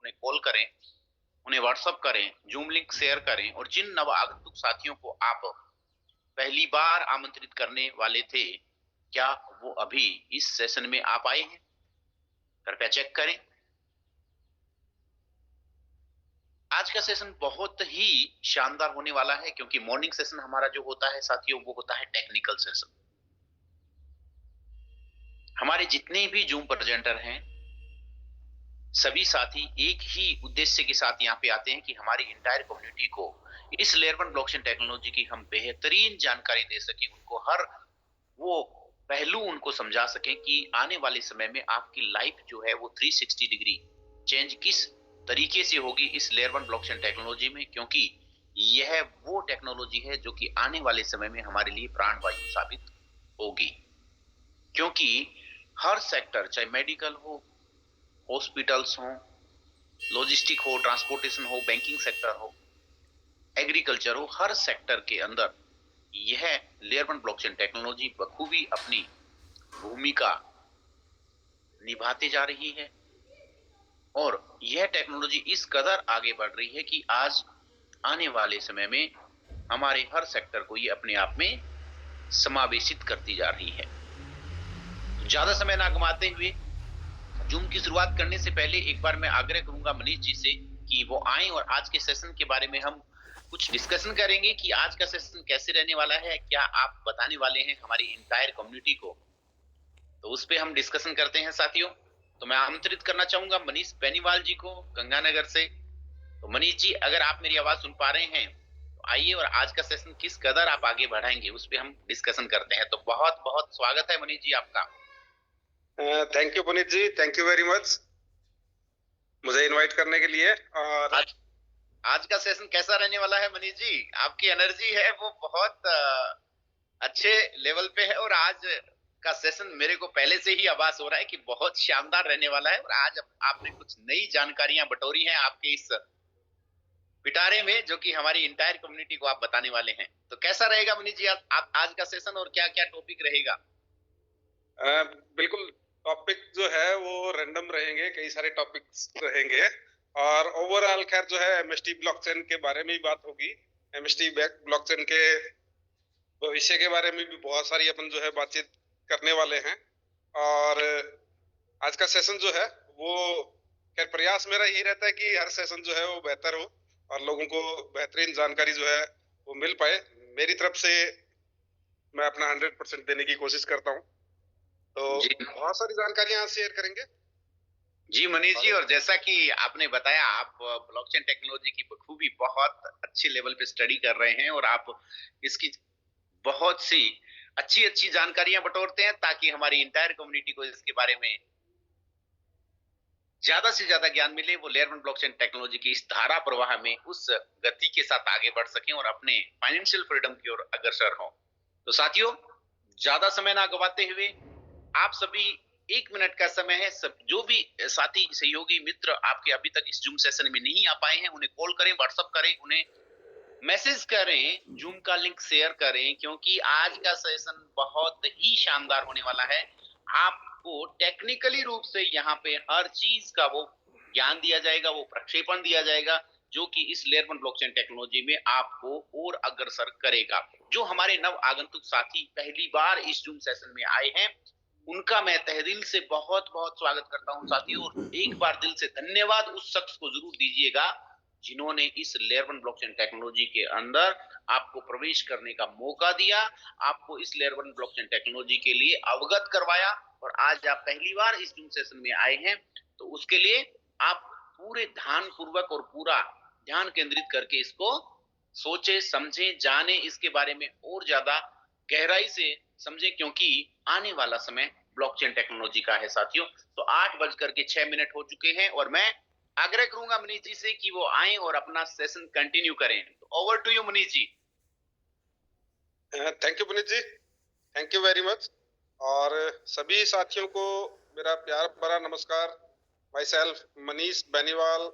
उन्हें कॉल करें, उन्हें व्हाट्सएप करें, जूम लिंक शेयर करें और जिन नव आगंतुक साथियों को आप पहली बार आमंत्रित करने वाले थे, क्या वो अभी इस सेशन में आ पाए हैं? कृपया चेक करें। आज का सेशन बहुत ही शानदार होने वाला है क्योंकि मॉर्निंग सेशन हमारा जो होता है साथियों, वो होता है टेक्निकल सेशन। हमारे जितने भी जूम प्रेजेंटर हैं, सभी साथी एक ही उद्देश्य के साथ यहाँ पे आते हैं कि हमारी इंटायर कम्युनिटी को इस लेयर 1 ब्लॉकचेन टेक्नोलॉजी की हम बेहतरीन जानकारी दे सके, उनको हर वो पहलू उनको समझा सकें कि आने वाले समय में आपकी लाइफ जो है वो 360 डिग्री चेंज किस तरीके से होगी इस लेयर 1 ब्लॉकचेन टेक्नोलॉजी में, क्योंकि यह वो टेक्नोलॉजी है जो कि आने वाले समय में हमारे लिए प्राणवायु साबित होगी। क्योंकि हर सेक्टर, चाहे मेडिकल हो, हॉस्पिटल्स हो, लॉजिस्टिक हो, ट्रांसपोर्टेशन हो, बैंकिंग सेक्टर हो, एग्रीकल्चर हो, हर सेक्टर के अंदर यह लेयर 1 ब्लॉकचेन टेक्नोलॉजी बखूबी अपनी भूमिका निभाते जा रही है। और यह टेक्नोलॉजी इस कदर आगे बढ़ रही है कि आज आने वाले समय में हमारे हर सेक्टर को ये अपने आप में समावेशित करती जा रही है। ज्यादा समय ना गंवाते हुए जूम की शुरुआत करने से पहले एक बार मैं आग्रह करूंगा मनीष जी से कि वो आए और आज के सेशन के बारे में हम कुछ डिस्कशन करेंगे कि आज का सेशन कैसे रहने वाला है, क्या आप बताने वाले हैं हमारी इंटायर कम्युनिटी को, तो उस पे हम डिस्कशन करते हैं साथियों। तो मैं आमंत्रित करना चाहूंगा मनीष बेनीवाल जी को गंगानगर से। तो मनीष जी, अगर आप मेरी आवाज सुन पा रहे हैं तो आइए और आज का सेशन किस कदर आप आगे बढ़ाएंगे उस पे हम डिस्कशन करते हैं। तो बहुत बहुत स्वागत है मनीष जी आपका। Thank you Puneet ji, thank you very much मुझे इनवाइट करने के लिए। और आज का सेशन कैसा रहने वाला है मनीष जी? आपकी एनर्जी है वो बहुत अच्छे लेवल पे है और आज का सेशन मेरे को पहले से ही आभास हो रहा है कि बहुत शानदार रहने वाला है। और आज आपने कुछ नई जानकारियां बटोरी हैं आपके इस पिटारे में, जो कि हमारी इंटायर कम्युनिटी को आप बताने वाले हैं। तो कैसा रहेगा मनीष जी आप आज का सेशन और क्या क्या टॉपिक रहेगा? बिल्कुल, टॉपिक जो है वो रैंडम रहेंगे, कई सारे टॉपिक्स रहेंगे और ओवरऑल खैर जो है एमएसटी ब्लॉकचेन के बारे में ही बात होगी। एमएसटी ब्लॉकचेन के भविष्य के बारे में भी बहुत सारी अपन जो है बातचीत करने वाले हैं। और आज का सेशन जो है वो खैर प्रयास मेरा यही रहता है कि हर सेशन जो है वो बेहतर हो और लोगों को बेहतरीन जानकारी जो है वो मिल पाए। मेरी तरफ से मैं अपना 100% देने की कोशिश करता हूँ। तो बहुत सारी जानकारियां शेयर करेंगे जी मनीष जी। और जैसा कि आपने बताया, आप ब्लॉकचेन टेक्नोलॉजी की बखूबी बहुत अच्छे लेवल पे स्टडी कर रहे हैं और आप इसकी बहुत सी अच्छी अच्छी जानकारियां बटोरते हैं ताकि हमारी इंटायर कम्युनिटी को इसके बारे में ज्यादा से ज्यादा ज्ञान मिले, वो लेयर 1 ब्लॉकचेन टेक्नोलॉजी की इस धारा प्रवाह में उस गति के साथ आगे बढ़ सकें और अपने फाइनेंशियल फ्रीडम की ओर अग्रसर हों। तो साथियों, ज्यादा समय ना गवाते हुए आप सभी 1 मिनट का समय है, सब जो भी साथी सहयोगी मित्र आपके अभी तक इस जूम सेशन में नहीं आ पाए हैं, उन्हें कॉल करें, व्हाट्सएप करें, उन्हें मैसेज करें, जूम का लिंक शेयर करें, क्योंकि आज का सेशन बहुत ही शानदार होने वाला है। आपको टेक्निकली रूप से यहाँ पे हर चीज का वो ज्ञान दिया जाएगा, वो प्रक्षेपण दिया जाएगा, जो कि इस लेयर 1 ब्लॉकचेन टेक्नोलॉजी में आपको और अग्रसर करेगा। जो हमारे नव आगंतुक साथी पहली बार इस जूम सेशन में आए हैं, उनका मैं तहे दिल से बहुत बहुत स्वागत करता हूं साथियों। और एक बार दिल से धन्यवाद उस शख्स को जरूर दीजिएगा जिन्होंने इस लेयर 1 ब्लॉकचेन टेक्नोलॉजी के अंदर आपको प्रवेश करने का मौका दिया, आपको इस लेयर 1 ब्लॉकचेन टेक्नोलॉजी के लिए अवगत करवाया और आज आप पहली बार इस जूम सेशन में आए हैं। तो उसके लिए आप पूरे ध्यान पूर्वक और पूरा ध्यान केंद्रित करके इसको सोचे, समझे, जाने, इसके बारे में और ज्यादा गहराई से समझे, क्योंकि आने वाला समय ब्लॉकचेन टेक्नोलॉजी का है साथियों। तो 8:06 हो चुके हैं और मैं आग्रह करूंगा मनीष जी से कि वो आए और अपना सेशन कंटिन्यू करें। तो over to you Manish ji. Thank you Puneet ji, thank you very much. और सभी साथियों को मेरा प्यार भरा नमस्कार। Myself Manish Beniwal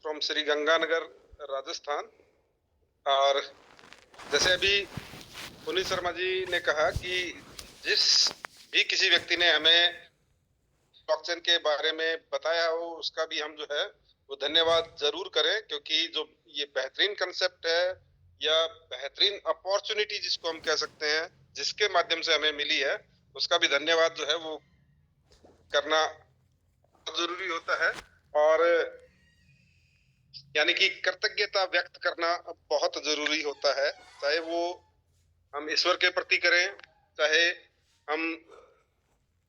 from Shri Ganganagar Rajasthan. और जैसे अभी पुनीत शर्मा जी ने कहा कि जिस भी किसी व्यक्ति ने हमें ब्लॉकचेन के बारे में बताया हो, उसका भी हम जो है वो धन्यवाद जरूर करें, क्योंकि जो ये बेहतरीन कंसेप्ट है या बेहतरीन अपॉर्चुनिटी जिसको हम कह सकते हैं, जिसके माध्यम से हमें मिली है, उसका भी धन्यवाद जो है वो करना जरूरी होता है। और यानी कि कृतज्ञता व्यक्त करना बहुत जरूरी होता है, चाहे वो हम ईश्वर के प्रति करें, चाहे हम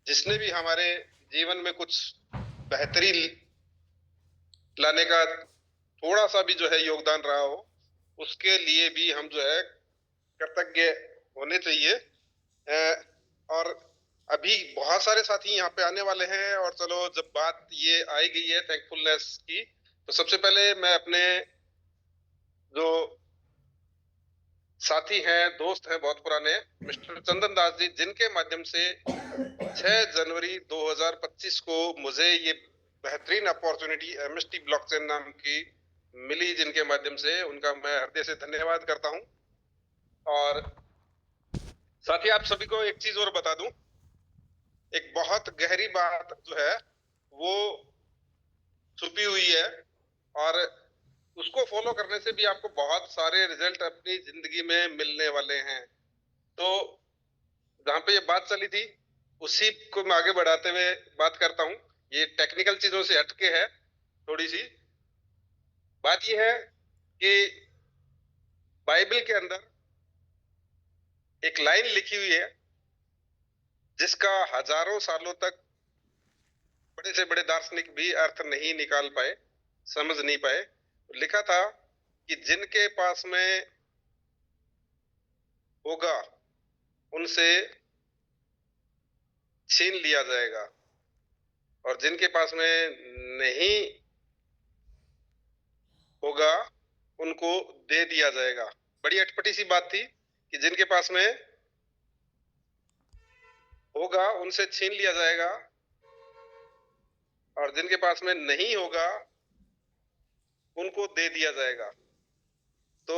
जिसने भी हमारे जीवन में कुछ बेहतरी लाने का थोड़ा सा भी जो है योगदान रहा हो, उसके लिए भी हम जो है कृतज्ञ होने चाहिए। और अभी बहुत सारे साथी यहाँ पे आने वाले हैं, और चलो जब बात ये आई गई है थैंकफुलनेस की, तो सबसे पहले मैं अपने जो साथी हैं, दोस्त हैं बहुत पुराने, मिस्टर चंदन दास जी, जिनके माध्यम से 6 जनवरी 2025 को मुझे ये बेहतरीन अपॉर्चुनिटी एमएसटी ब्लॉकचेन नाम की मिली, जिनके माध्यम से उनका मैं हृदय से धन्यवाद करता हूं। और साथ ही आप सभी को एक चीज और बता दूं, एक बहुत गहरी बात जो है वो छुपी हुई है, और उसको फॉलो करने से भी आपको बहुत सारे रिजल्ट अपनी जिंदगी में मिलने वाले हैं। तो जहां पे ये बात चली थी उसी को मैं आगे बढ़ाते हुए बात करता हूं। ये टेक्निकल चीजों से हटके है थोड़ी सी। बात ये है कि बाइबल के अंदर एक लाइन लिखी हुई है जिसका हजारों सालों तक बड़े से बड़े दार्शनिक भी अर्थ नहीं निकाल पाए, समझ नहीं पाए। लिखा था कि जिनके पास में होगा उनसे छीन लिया जाएगा, और जिनके पास में नहीं होगा उनको दे दिया जाएगा। बड़ी अटपटी सी बात थी कि जिनके पास में होगा उनसे छीन लिया जाएगा, और जिनके पास में नहीं होगा उनको दे दिया जाएगा। तो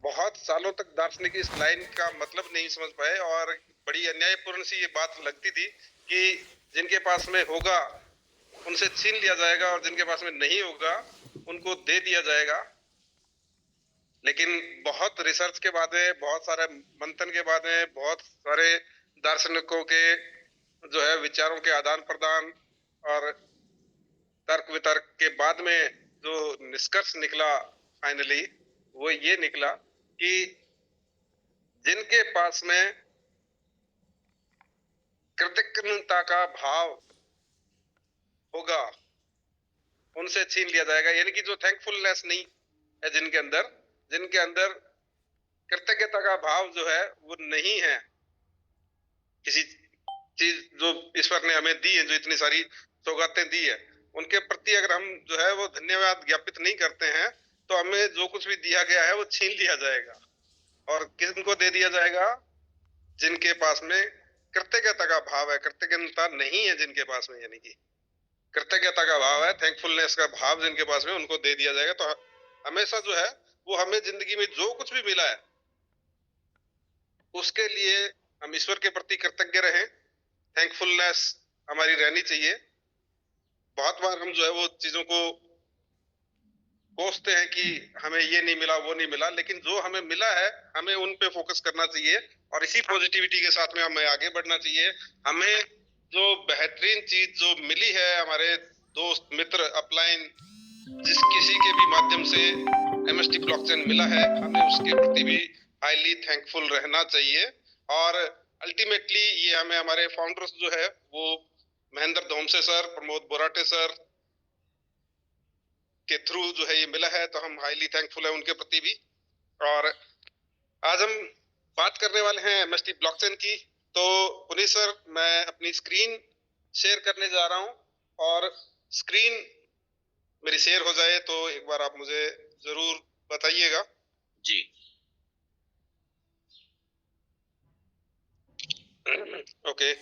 बहुत सालों तक दार्शनिक इस लाइन का मतलब नहीं समझ पाए, और बड़ी अन्यायपूर्ण सी ये बात लगती थी कि जिनके पास में होगा उनसे छीन लिया जाएगा, और जिनके पास में नहीं होगा उनको दे दिया जाएगा। लेकिन बहुत रिसर्च के बाद में, बहुत सारे मंथन के बाद में, बहुत सारे दार्शनिकों के जो है विचारों के आदान प्रदान और तर्क वितर्क के बाद में जो निष्कर्ष निकला फाइनली, वो ये निकला कि जिनके पास में कृतज्ञता का भाव होगा उनसे छीन लिया जाएगा। यानी कि जो थैंकफुलनेस नहीं है जिनके अंदर कृतज्ञता का भाव जो है वो नहीं है, किसी चीज जो ईश्वर ने हमें दी है, जो इतनी सारी सौगातें दी है, उनके प्रति अगर हम जो है वो धन्यवाद ज्ञापित नहीं करते हैं, तो हमें जो कुछ भी दिया गया है वो छीन लिया जाएगा। और किनको दे दिया जाएगा? जिनके पास में कृतज्ञता का भाव है। कृतज्ञता नहीं है जिनके पास में, यानी कि कृतज्ञता का भाव है, थैंकफुलनेस का भाव जिनके पास में, उनको दे दिया जाएगा। तो हमेशा जो है वो हमें जिंदगी में जो कुछ भी मिला है उसके लिए हम ईश्वर के प्रति कृतज्ञ रहें, थैंकफुलनेस हमारी रहनी चाहिए। बहुत बार हम जो है वो चीजों को कोसते हैं कि हमें ये नहीं मिला, वो नहीं मिला, लेकिन जो हमें मिला है हमें उन पे फोकस करना चाहिए, और इसी पॉजिटिविटी के साथ में हमें आगे बढ़ना चाहिए। हमें जो बेहतरीन चीज जो मिली है, हमारे दोस्त मित्र अपलाइन जिस किसी के भी माध्यम से एमएसटी ब्लॉकचेन मिला है, हमें उसके प्रति भी हाईली थैंकफुल रहना चाहिए। और अल्टीमेटली ये हमें हमारे फाउंडर्स जो है वो महेंद्र धोमसे सर, प्रमोद बोराटे सर के थ्रू जो है ये मिला है, तो हम हाईली थैंकफुल है उनके प्रति भी। और आज हम बात करने वाले हैं एमएसटी ब्लॉकचेन की। तो पुनीत सर, मैं अपनी स्क्रीन शेयर करने जा रहा हूं, और स्क्रीन मेरी शेयर हो जाए तो एक बार आप मुझे जरूर बताइएगा। जी ओके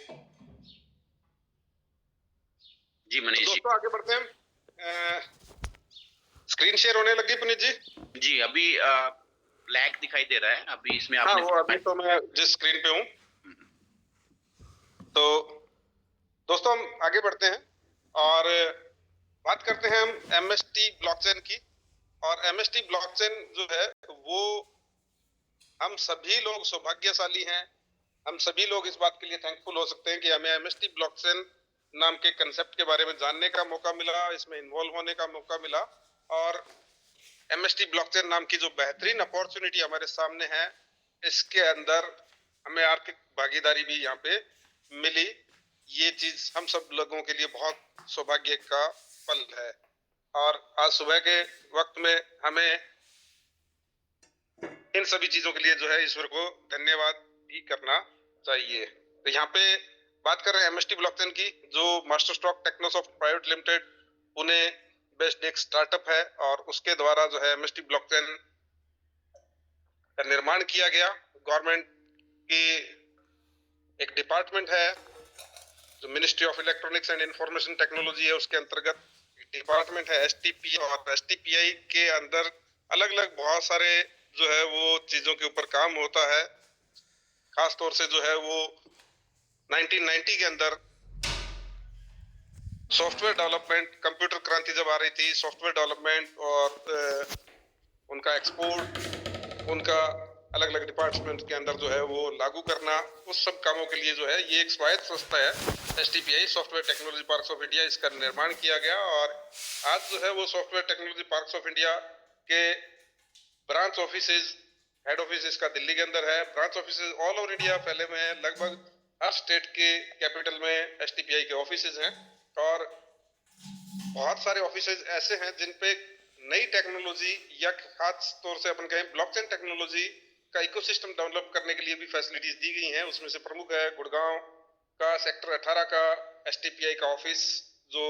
जी मनीष जी। दोस्तों आगे बढ़ते हैं। स्क्रीन शेयर होने लगी पुनीत जी? जी अभी ब्लैक दिखाई दे रहा है अभी इसमें हाँ, आपने। वो अभी तो मैं जिस स्क्रीन पे हूँ। तो दोस्तों हम आगे बढ़ते हैं, और बात करते हैं हम एमएसटी ब्लॉकचेन की। और एमएसटी ब्लॉकचेन जो है वो, हम सभी लोग सौभाग्यशाली हैं, हम सभी लोग इस बात के लिए थैंकफुल हो सकते हैं कि हमें एमएसटी ब्लॉकचेन नाम के कंसेप्ट के बारे में जानने का मौका मिला, इसमें इन्वॉल्व होने का मौका मिला। और एमएसटी ब्लॉकचेन नाम की जो बेहतरीन अपॉर्चुनिटी हमारे सामने है, इसके अंदर हमें आर्थिक भागीदारी भी यहाँ पे मिली। ये चीज हम सब लोगों के लिए बहुत सौभाग्य का पल है। और आज सुबह के वक्त में हमें इन सभी चीजों के लिए जो है ईश्वर को धन्यवाद भी करना चाहिए। तो यहाँ पे बात कर रहे हैं एमएसटी ब्लॉकचेन की, जो master stroke technosoft private limited Pune based एक स्टार्टअप है, और उसके द्वारा जो है एमएसटी ब्लॉकचेन का निर्माण किया गया। गवर्नमेंट की एक डिपार्टमेंट है जो ministry of electronics and information technology है, उसके अंतर्गत डिपार्टमेंट है एसटीपी। और एसटीपीआई के अंदर अलग अलग बहुत सारे जो है वो चीजों के ऊपर काम होता है। खास तौर से जो है वो 1990 के अंदर सॉफ्टवेयर डेवलपमेंट, कंप्यूटर क्रांति जब आ रही थी, सॉफ्टवेयर डेवलपमेंट और उनका एक्सपोर्ट, उनका अलग अलग डिपार्टमेंट के अंदर जो है वो लागू करना, उस सब कामों के लिए जो है ये एक स्वायत्त संस्था है STPI, software technology parks of India, इसका निर्माण किया गया। और आज जो है वो software technology parks of India के ब्रांच ऑफिसेज, हेड ऑफिस इसका दिल्ली के अंदर है, branch offices all over India फैले हुए हैं। लगभग हर स्टेट के कैपिटल में एसटीपीआई के ऑफिसेज हैं। और बहुत सारे ऑफिसेज ऐसे हैं जिन पे नई टेक्नोलॉजी या खास तौर से अपन कहें ब्लॉकचेन टेक्नोलॉजी का इकोसिस्टम डेवलप करने के लिए भी फैसिलिटीज दी गई हैं। उसमें से प्रमुख है गुड़गांव का सेक्टर 18 का एसटीपीआई का ऑफिस, जो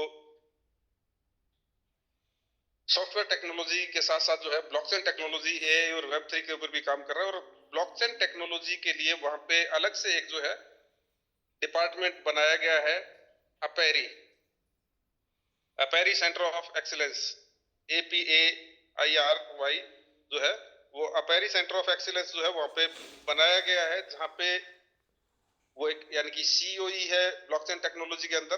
सॉफ्टवेयर टेक्नोलॉजी के साथ साथ जो है ब्लॉकचेन टेक्नोलॉजी, एआई और वेब3 के ऊपर भी काम कर रहा है। और ब्लॉकचेन टेक्नोलॉजी के लिए वहां पे अलग से एक जो है डिपार्टमेंट बनाया गया है, अपेरी, अपेरी सेंटर ऑफ एक्सीलेंस, APAIRY जो है वो अपेरी सेंटर ऑफ एक्सीलेंस जो है वहां पे बनाया गया है, जहां पे वो एक यानी कि COE है ब्लॉकचेन टेक्नोलॉजी के अंदर,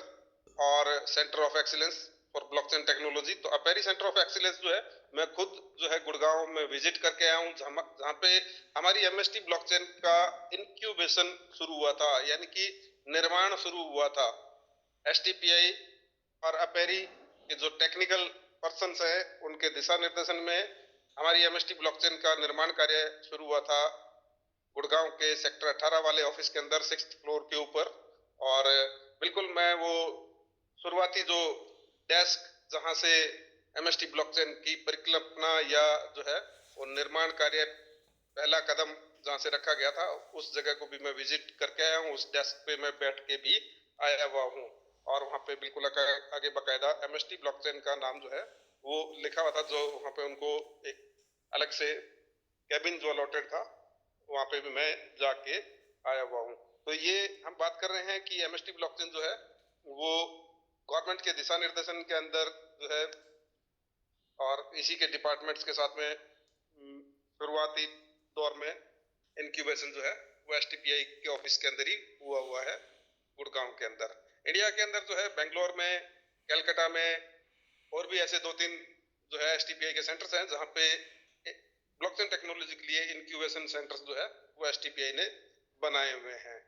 और centre of excellence for blockchain technology. तो अपेरी सेंटर ऑफ एक्सीलेंस जो है, मैं खुद जो है गुड़गांव में विजिट करके आया हूँ, जहाँ पे हमारी एमएसटी ब्लॉकचेन का इंक्यूबेशन शुरू हुआ था, यानी कि निर्माण शुरू हुआ था। एसटीपीआई और अपेरी के जो टेक्निकल पर्सन्स हैं, उनके दिशा निर्देशन में हमारी एमएसटी ब्लॉकचेन का निर्माण कार्य शुरू हुआ था गुड़गांव के सेक्टर 18 वाले ऑफिस के अंदर 6th फ्लोर के ऊपर। और बिल्कुल मैं वो शुरुआती जो डेस्क जहां से एमएसटी ब्लॉकचेन की परिकल्पना या जो है वो निर्माण कार्य पहला कदम जहां से रखा गया था, उस जगह को भी मैं विजिट करके आया हूँ। उस डेस्क पे मैं बैठ के भी आया हुआ हूँ, और वहां पे बिल्कुल आगे बकायदा एमएसटी ब्लॉकचेन का नाम जो है वो लिखा हुआ था, जो वहां पे उनको एक अलग से कैबिन जो अलॉटेड था, वहां पे भी मैं जाके आया हुआ हूँ। तो ये हम बात कर रहे हैं कि एमएसटी ब्लॉकचेन जो है वो गवर्नमेंट के दिशा निर्देशन के अंदर जो है, और इसी के डिपार्टमेंट्स के साथ में शुरुआती दौर में इंक्यूबेशन जो है वो एसटीपीआई के ऑफिस के अंदर ही हुआ है गुड़गांव के अंदर। इंडिया के अंदर जो है बेंगलोर में, कलकत्ता में और भी ऐसे 2-3 जो है एसटीपीआई के सेंटर्स हैं, जहां पे ब्लॉकचेन टेक्नोलॉजी के लिए इंक्यूबेशन सेंटर्स जो है वो एसटीपीआई ने बनाए हुए हैं।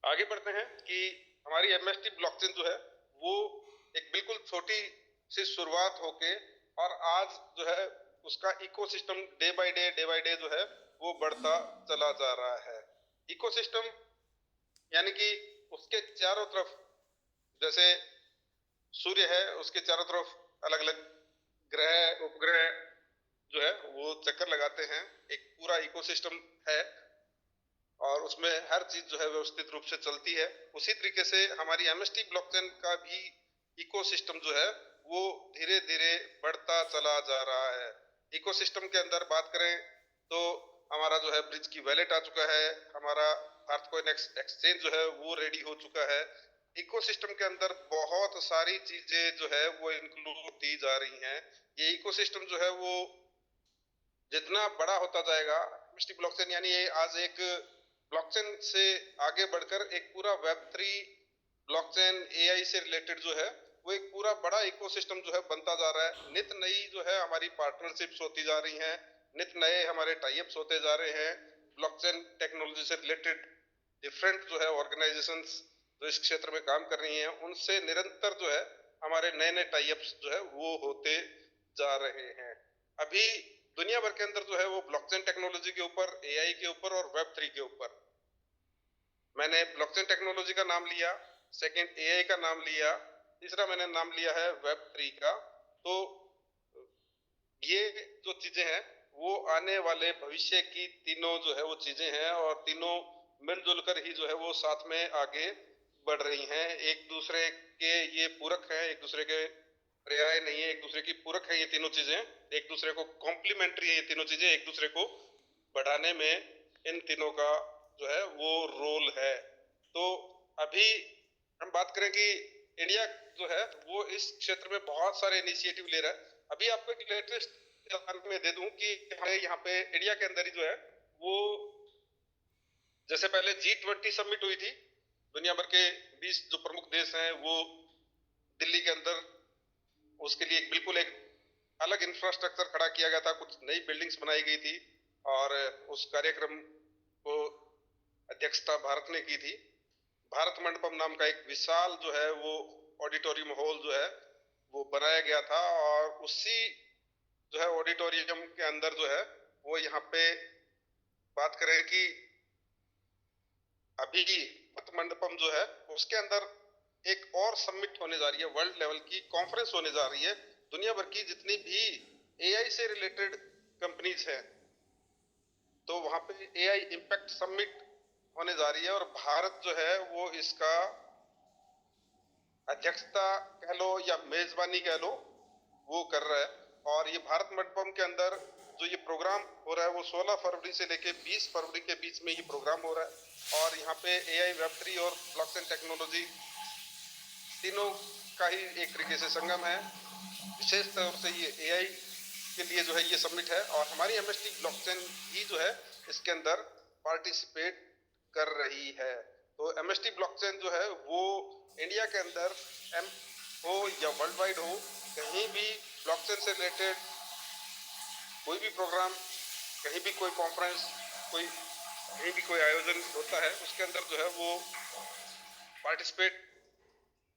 आगे बढ़ते हैं कि हमारी एमएसटी ब्लॉकचेन जो है वो एक बिल्कुल छोटी सी शुरुआत होके, और आज जो है उसका इकोसिस्टम डे बाय डे जो है वो बढ़ता चला जा रहा है। इकोसिस्टम यानी कि उसके चारों तरफ, जैसे सूर्य है उसके चारों तरफ अलग अलग ग्रह उपग्रह जो है वो चक्कर लगाते हैं, एक पूरा इकोसिस्टम है, और उसमें हर चीज जो है व्यवस्थित रूप से चलती है। उसी तरीके से हमारी एमएसटी ब्लॉकचेन का भी इकोसिस्टम जो है वो धीरे धीरे बढ़ता चला जा रहा है। इकोसिस्टम के अंदर बात करें तो हमारा जो है ब्रिज की वैलेट आ चुका है, हमारा अर्थकॉइन एक्सचेंज जो है वो रेडी हो चुका है। इकोसिस्टम के अंदर बहुत सारी चीजें जो है वो इंक्लूड होती जा रही हैं। ये इकोसिस्टम जो है वो जितना बड़ा होता जाएगा, एमएसटी ब्लॉकचेन यानी ये आज एक ब्लॉकचेन से आगे बढ़कर एक पूरा वेब3 ब्लॉकचेन एआई से रिलेटेड जो है वो एक पूरा बड़ा इकोसिस्टम जो है बनता जा रहा है। नित नई जो है हमारी पार्टनरशिप्स होती जा रही हैं, नित नए हमारे टाई-अप्स होते जा रहे हैं। ब्लॉकचेन टेक्नोलॉजी से रिलेटेड डिफरेंट जो है ऑर्गेनाइजेशंस जो इस क्षेत्र में काम कर रही हैं, उनसे निरंतर जो है हमारे नए-नए टाई-अप्स जो है वो होते जा रहे हैं। अभी दुनिया भर के अंदर जो है वो ब्लॉकचेन टेक्नोलॉजी के ऊपर, एआई के ऊपर और वेब3 के ऊपर, मैंने ब्लॉकचेन टेक्नोलॉजी का नाम लिया, सेकंड एआई का नाम लिया, तीसरा मैंने नाम लिया है वेब3 का। तो ये जो चीजें हैं वो आने वाले भविष्य की तीनों जो है वो चीजें हैं, और तीनों मिलजुल कर ही जो है वो साथ में आगे बढ़ रही हैं। एक दूसरे के ये पूरक है, एक दूसरे के पर्याय नहीं है, एक दूसरे की पूरक है ये तीनों चीजें, एक दूसरे को कॉम्प्लीमेंट्री है ये तीनों चीजें, एक दूसरे को बढ़ाने में इन तीनों का जो है वो रोल है। तो अभी हम बात करें कि इंडिया जो है वो इस क्षेत्र में बहुत सारे इनिशिएटिव ले रहा है। अभी आपको एक लेटेस्ट में दे दूं कि हमारे यहाँ पे इंडिया के अंदर ही जो है वो, जैसे पहले G20 समिट हुई थी, दुनिया भर के 20 जो प्रमुख देश हैं वो दिल्ली के अंदर, उसके लिए बिल्कुल एक अलग इंफ्रास्ट्रक्चर खड़ा किया गया था, कुछ नई बिल्डिंग्स बनाई गई थी, और उस कार्यक्रम को अध्यक्षता भारत ने की थी। भारत मंडपम नाम का एक विशाल जो है वो ऑडिटोरियम हॉल जो है वो बनाया गया था, और उसी जो है ऑडिटोरियम के अंदर जो है वो यहाँ पे बात करें कि अभी भारत मंडपम जो है उसके अंदर एक और समिट होने जा रही है, वर्ल्ड लेवल की कॉन्फ्रेंस होने जा रही है। दुनिया भर की जितनी भी एआई से रिलेटेड कंपनीज हैं, तो वहां पे एआई इम्पैक्ट समिट होने जा रही है, और भारत जो है वो इसका अध्यक्षता कह लो या मेजबानी कह लो वो कर रहा है। और ये भारत मंडपम के अंदर जो ये प्रोग्राम हो रहा है वो 16 फरवरी से लेके 20 फरवरी के बीच में ये प्रोग्राम हो रहा है, और यहाँ पे एआई, वेब3 और ब्लॉकचेन टेक्नोलॉजी तीनों का ही एक तरीके से संगम है। विशेष तौर से ये एआई के लिए जो है ये समिट है, और हमारी एमएसटी ब्लॉकचेन ही जो है इसके अंदर पार्टिसिपेट कर रही है। तो एमएसटी ब्लॉकचेन जो है वो इंडिया के अंदर हो या वर्ल्ड वाइड हो, कहीं भी ब्लॉकचेन से रिलेटेड कोई भी प्रोग्राम, कहीं भी कोई कॉन्फ्रेंस, कहीं भी कोई आयोजन होता है, उसके अंदर जो है वो पार्टिसिपेट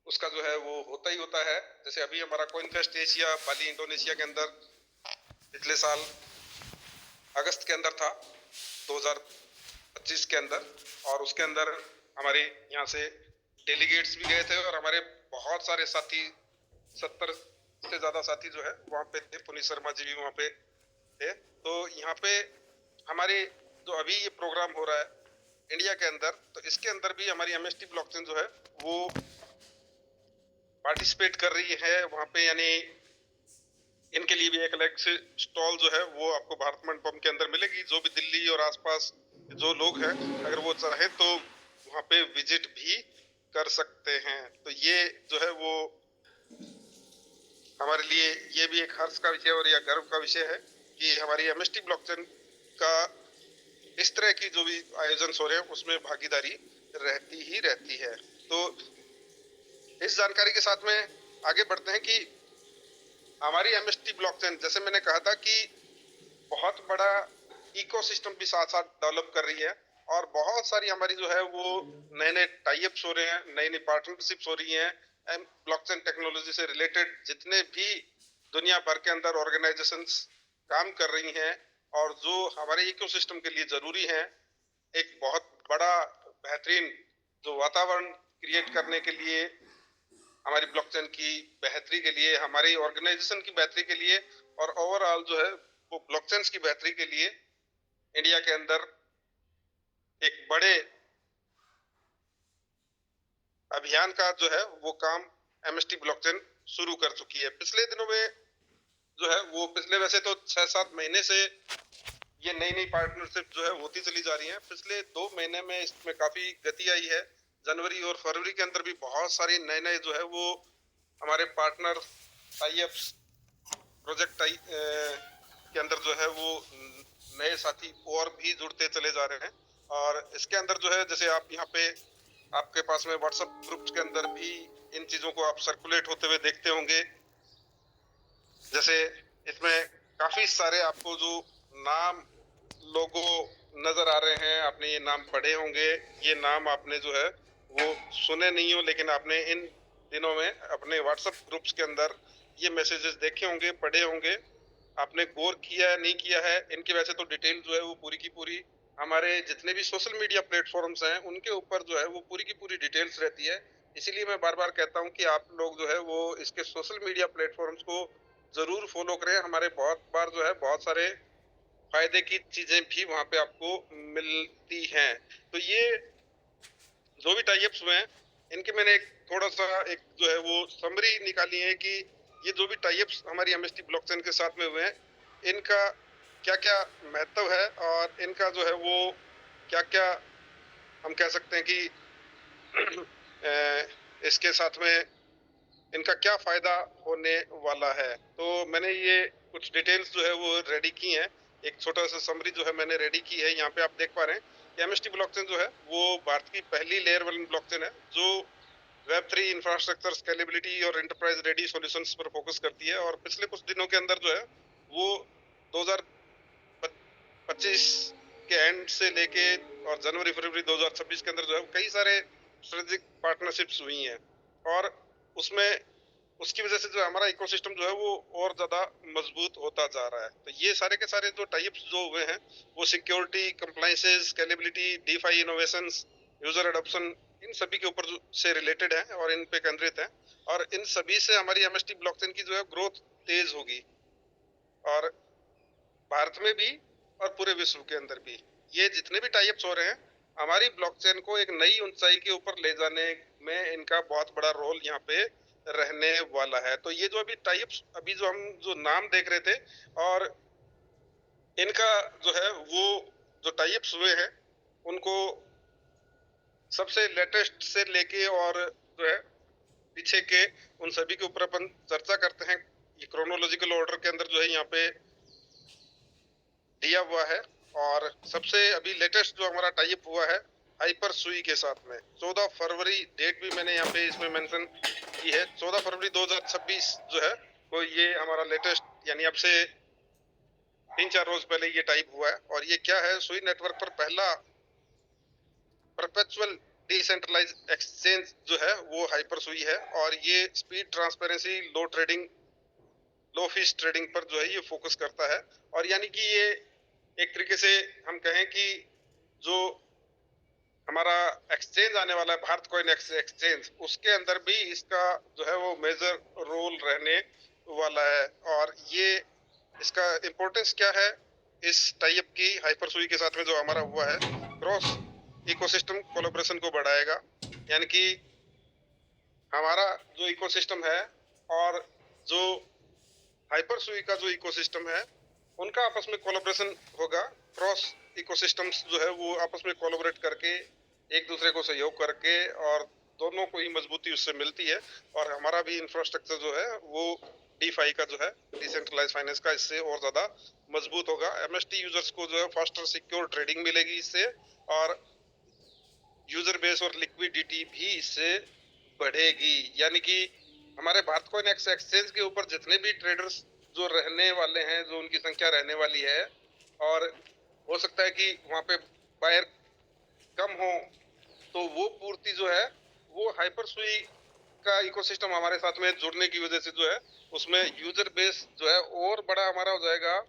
उसका जो है वो होता ही होता है। जैसे अभी हमारा कोइनफेस्ट एशिया बाली इंडोनेशिया के अंदर पिछले साल अगस्त के अंदर था, 2025 के अंदर, और उसके अंदर हमारे यहाँ से डेलीगेट्स भी गए थे, और हमारे बहुत सारे साथी, 70 से ज्यादा साथी जो है वहाँ पे थे, पुनीत शर्मा जी भी वहाँ पे थे। तो यहाँ पे हमारे जो अभी ये प्रोग्राम हो रहा है इंडिया के अंदर, तो इसके अंदर भी हमारी एमएसटी ब्लॉकचेन जो है वो पार्टिसिपेट कर रही है वहाँ पे। यानी इनके लिए भी एक अलग से स्टॉल जो है वो आपको भारत मंडपम के अंदर मिलेगी। जो भी दिल्ली और आसपास जो लोग हैं, अगर वो चाहे तो वहाँ पे विजिट भी कर सकते हैं। तो ये जो है वो हमारे लिए ये भी एक हर्ष का विषय और या गर्व का विषय है कि हमारी एमएसटी ब्लॉकचेन का इस तरह की जो भी आयोजन हो रहे हैं उसमें भागीदारी रहती ही रहती है। तो इस जानकारी के साथ में आगे बढ़ते हैं कि हमारी एमएसटी ब्लॉकचेन, जैसे मैंने कहा था कि बहुत बड़ा इकोसिस्टम भी साथ साथ डेवलप कर रही है, और बहुत सारी हमारी जो है वो नए नए टाई-अप्स हो रहे हैं, नई नई पार्टनरशिप्स हो रही हैं ब्लॉकचेन टेक्नोलॉजी से रिलेटेड। जितने भी दुनिया भर के अंदर ऑर्गेनाइजेशंस काम कर रही हैं और जो हमारे इकोसिस्टम के लिए जरूरी हैं, एक बहुत बड़ा बेहतरीन जो वातावरण क्रिएट करने के लिए, हमारी ब्लॉकचेन की बेहतरी के लिए, हमारी ऑर्गेनाइजेशन की बेहतरी के लिए, और ओवरऑल जो है वो ब्लॉकचेन की बेहतरी के लिए इंडिया के अंदर एक बड़े अभियान का जो है वो काम एमएसटी ब्लॉकचेन शुरू कर चुकी है। पिछले दिनों में जो है वो, पिछले वैसे तो 6-7 महीने से ये नई नई पार्टनरशिप जो है होती चली जा रही है। पिछले 2 महीने में इसमें काफी गति आई है। जनवरी और फरवरी के अंदर भी बहुत सारी नए नए जो है वो हमारे पार्टनर टाई-अप्स प्रोजेक्ट के अंदर जो है वो नए साथी और भी जुड़ते चले जा रहे हैं। और इसके अंदर जो है, जैसे आप यहाँ पे आपके पास में व्हाट्सएप ग्रुप्स के अंदर भी इन चीजों को आप सर्कुलेट होते हुए देखते होंगे। जैसे इसमें काफी सारे आपको जो नाम लोगो नजर आ रहे हैं, आपने ये नाम पढ़े होंगे, ये नाम आपने जो है वो सुने नहीं हो, लेकिन आपने इन दिनों में अपने व्हाट्सएप ग्रुप्स के अंदर ये मैसेजेस देखे होंगे, पढ़े होंगे। आपने गौर किया है, नहीं किया है, इनकी वजह से तो डिटेल जो है वो पूरी की पूरी हमारे जितने भी सोशल मीडिया प्लेटफॉर्म्स हैं उनके ऊपर जो है वो पूरी की पूरी डिटेल्स रहती है। इसीलिए मैं बार बार कहता हूँ कि आप लोग जो है वो इसके सोशल मीडिया प्लेटफॉर्म्स को जरूर फॉलो करें। हमारे बहुत बार जो है बहुत सारे फायदे की चीजें भी वहां पे आपको मिलती हैं। तो ये जो भी टाइप्स हुए हैं इनके मैंने एक थोड़ा सा एक जो है वो समरी निकाली है कि ये जो भी टाइप्स हमारी एमएसटी ब्लॉकचेन के साथ में हुए हैं इनका क्या क्या महत्व है और इनका जो है वो क्या क्या हम कह सकते हैं कि इसके साथ में इनका क्या फायदा होने वाला है। तो मैंने ये कुछ डिटेल्स जो है वो रेडी की हैं। एक छोटा सा समरी जो है मैंने रेडी की है। यहाँ पे आप देख पा रहे हैं कि एमएसटी ब्लॉकचेन जो है वो भारत की पहली लेयर 1 ब्लॉकचेन है जो वेब3 इंफ्रास्ट्रक्चर स्केलेबिलिटी और एंटरप्राइज रेडी सॉल्यूशंस पर फोकस करती है। और पिछले कुछ दिनों के अंदर जो है वो 2025 के एंड से लेके और जनवरी फरवरी 2026 के अंदर जो है कई सारे स्ट्रेटेजिक पार्टनरशिप्स हुई हैं और उसमें उसकी वजह से जो हमारा इकोसिस्टम जो है वो और ज्यादा मजबूत होता जा रहा है। तो ये सारे के सारे जो टाइप्स जो हुए हैं वो security, compliances, scalability, DeFi innovations, user adoption, इन सभी के ऊपर से रिलेटेड है और इन पे केंद्रित है। और इन सभी से हमारी एमएसटी ब्लॉकचेन की जो है ग्रोथ तेज होगी और भारत में भी और पूरे विश्व के अंदर भी ये जितने भी टाइप्स हो रहे हैं हमारी ब्लॉकचेन को एक नई ऊंचाई के ऊपर ले जाने में इनका बहुत बड़ा रोल यहाँ पे रहने वाला है। तो ये जो अभी टाइप्स अभी जो हम जो नाम देख रहे थे और इनका जो है वो जो टाइप्स हुए हैं उनको सबसे लेटेस्ट से लेके और जो है पीछे के उन सभी के ऊपर अपन चर्चा करते हैं। ये क्रोनोलॉजिकल ऑर्डर के अंदर जो है यहाँ पे दिया हुआ है। और सबसे अभी लेटेस्ट जो हमारा टाइप हुआ है हाइपर सुई के साथ में 14 फरवरी डेट भी मैंने यहाँ पे इसमें मेंशन की है। 14 फरवरी 2026 जो है वो ये हमारा लेटेस्ट यानी अब से 3-4 रोज पहले ये टाइप हुआ है। और ये क्या है, सुई नेटवर्क पर पहला परपेचुअल डिसेंट्रलाइज एक्सचेंज जो है वो हाइपर सुई है और ये स्पीड, ट्रांसपेरेंसी, लो फीस ट्रेडिंग पर जो है ये फोकस करता है। और यानी कि ये एक तरीके से हम कहें कि जो हमारा एक्सचेंज आने वाला है भारत कॉइन एक्सचेंज उसके अंदर भी इसका जो है वो मेजर रोल रहने वाला है। और ये इसका इम्पोर्टेंस क्या है इस टाइप की हाइपर सुई के साथ में जो हमारा हुआ है क्रॉस इकोसिस्टम कोलैबोरेशन को बढ़ाएगा। यानी कि हमारा जो इकोसिस्टम है और जो हाइपर सुई का जो इकोसिस्टम है उनका आपस में कोलैबोरेशन होगा। क्रॉस इकोसिस्टम्स जो है वो आपस में कोलैबोरेट करके एक दूसरे को सहयोग करके और दोनों को ही मजबूती उससे मिलती है। और हमारा भी इंफ्रास्ट्रक्चर जो है वो डीफाई का जो है डिसेंट्रलाइज फाइनेंस का इससे और ज्यादा मजबूत होगा। एमएसटी यूजर्स को जो है फास्टर सिक्योर ट्रेडिंग मिलेगी इससे और यूजर बेस और लिक्विडिटी भी इससे बढ़ेगी। यानी कि हमारे भारत कॉइन एक्सचेंज के ऊपर जितने भी ट्रेडर्स जो रहने वाले हैं जो उनकी संख्या रहने वाली है और हो सकता है कि वहां पे बायर कम हो तो वो पूर्ति जो है वो हाइपर सुई का इकोसिस्टम हमारे साथ में जुड़ने की वजह से जो है उसमें यूजर बेस जो है और बड़ा हमारा हो जाएगा,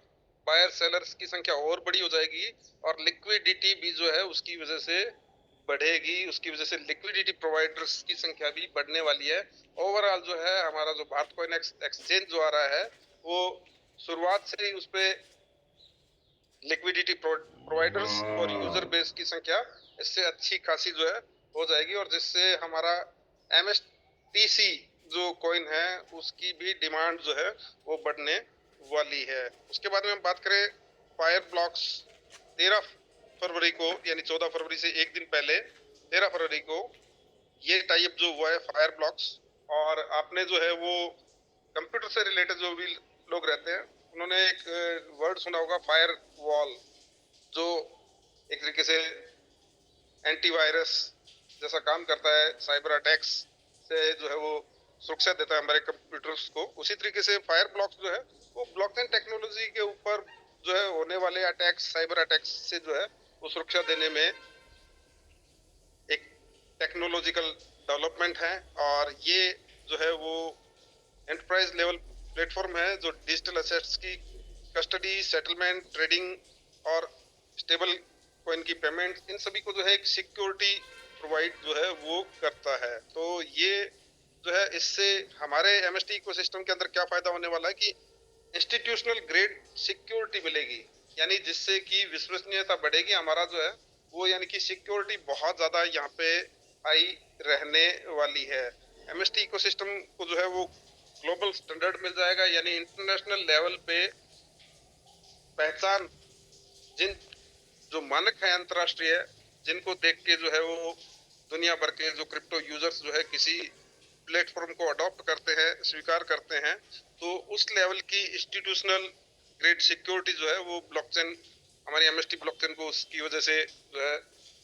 बायर सेलर्स की संख्या और बड़ी हो जाएगी और लिक्विडिटी भी जो है उसकी वजह से बढ़ेगी। उसकी वजह से लिक्विडिटी प्रोवाइडर्स की संख्या भी बढ़ने वाली है। ओवरऑल जो है हमारा जो भारत कॉइन एक्सचेंज जो आ रहा है वो शुरुआत से ही उस पे लिक्विडिटी प्रोवाइडर्स और यूजर बेस की संख्या इससे अच्छी खासी जो है हो जाएगी और जिससे हमारा एमएसटीसी जो कॉइन है उसकी भी डिमांड जो है वो बढ़ने वाली है। उसके बाद में हम बात करें फायर ब्लॉक्स 13 फरवरी को यानी 14 फरवरी से एक दिन पहले 13 फरवरी को ये टाइप जो हुआ है फायर ब्लॉक्स। और आपने जो है वो कंप्यूटर से रिलेटेड जो भी लोग रहते हैं उन्होंने एक वर्ड सुना होगा फायर वॉल, जो एक तरीके से एंटीवायरस जैसा काम करता है, साइबर अटैक्स से जो है वो सुरक्षा देता है हमारे कंप्यूटर्स को। उसी तरीके से फायर ब्लॉक्स जो है वो ब्लॉकचेन टेक्नोलॉजी के ऊपर जो है होने वाले अटैक्स, साइबर अटैक्स से जो है वो सुरक्षा देने में एक टेक्नोलॉजिकल डेवलपमेंट है। और ये जो है वो एंटरप्राइज लेवल प्लेटफॉर्म है जो डिजिटल एसेट्स की कस्टडी, सेटलमेंट, ट्रेडिंग और स्टेबल कॉइन की पेमेंट, इन सभी को जो है एक सिक्योरिटी प्रोवाइड जो है वो करता है। तो ये जो है इससे हमारे एमएसटी इकोसिस्टम के अंदर क्या फायदा होने वाला है कि इंस्टीट्यूशनल ग्रेड सिक्योरिटी मिलेगी, यानी जिससे कि विश्वसनीयता बढ़ेगी हमारा जो है वो, यानी कि सिक्योरिटी बहुत ज्यादा यहाँ पे हाई रहने वाली है। एमएसटी इकोसिस्टम को जो है वो ग्लोबल स्टैंडर्ड मिल जाएगा, यानी इंटरनेशनल लेवल पे पहचान, जिन जो मानक है अंतरराष्ट्रीय, जिनको देख के जो है वो दुनिया भर के जो क्रिप्टो यूजर्स जो है किसी प्लेटफॉर्म को अडॉप्ट करते हैं, स्वीकार करते हैं, तो उस लेवल की इंस्टीट्यूशनल ग्रेड सिक्योरिटी जो है वो ब्लॉकचेन, हमारी एमएसटी ब्लॉकचेन को उसकी वजह से जो है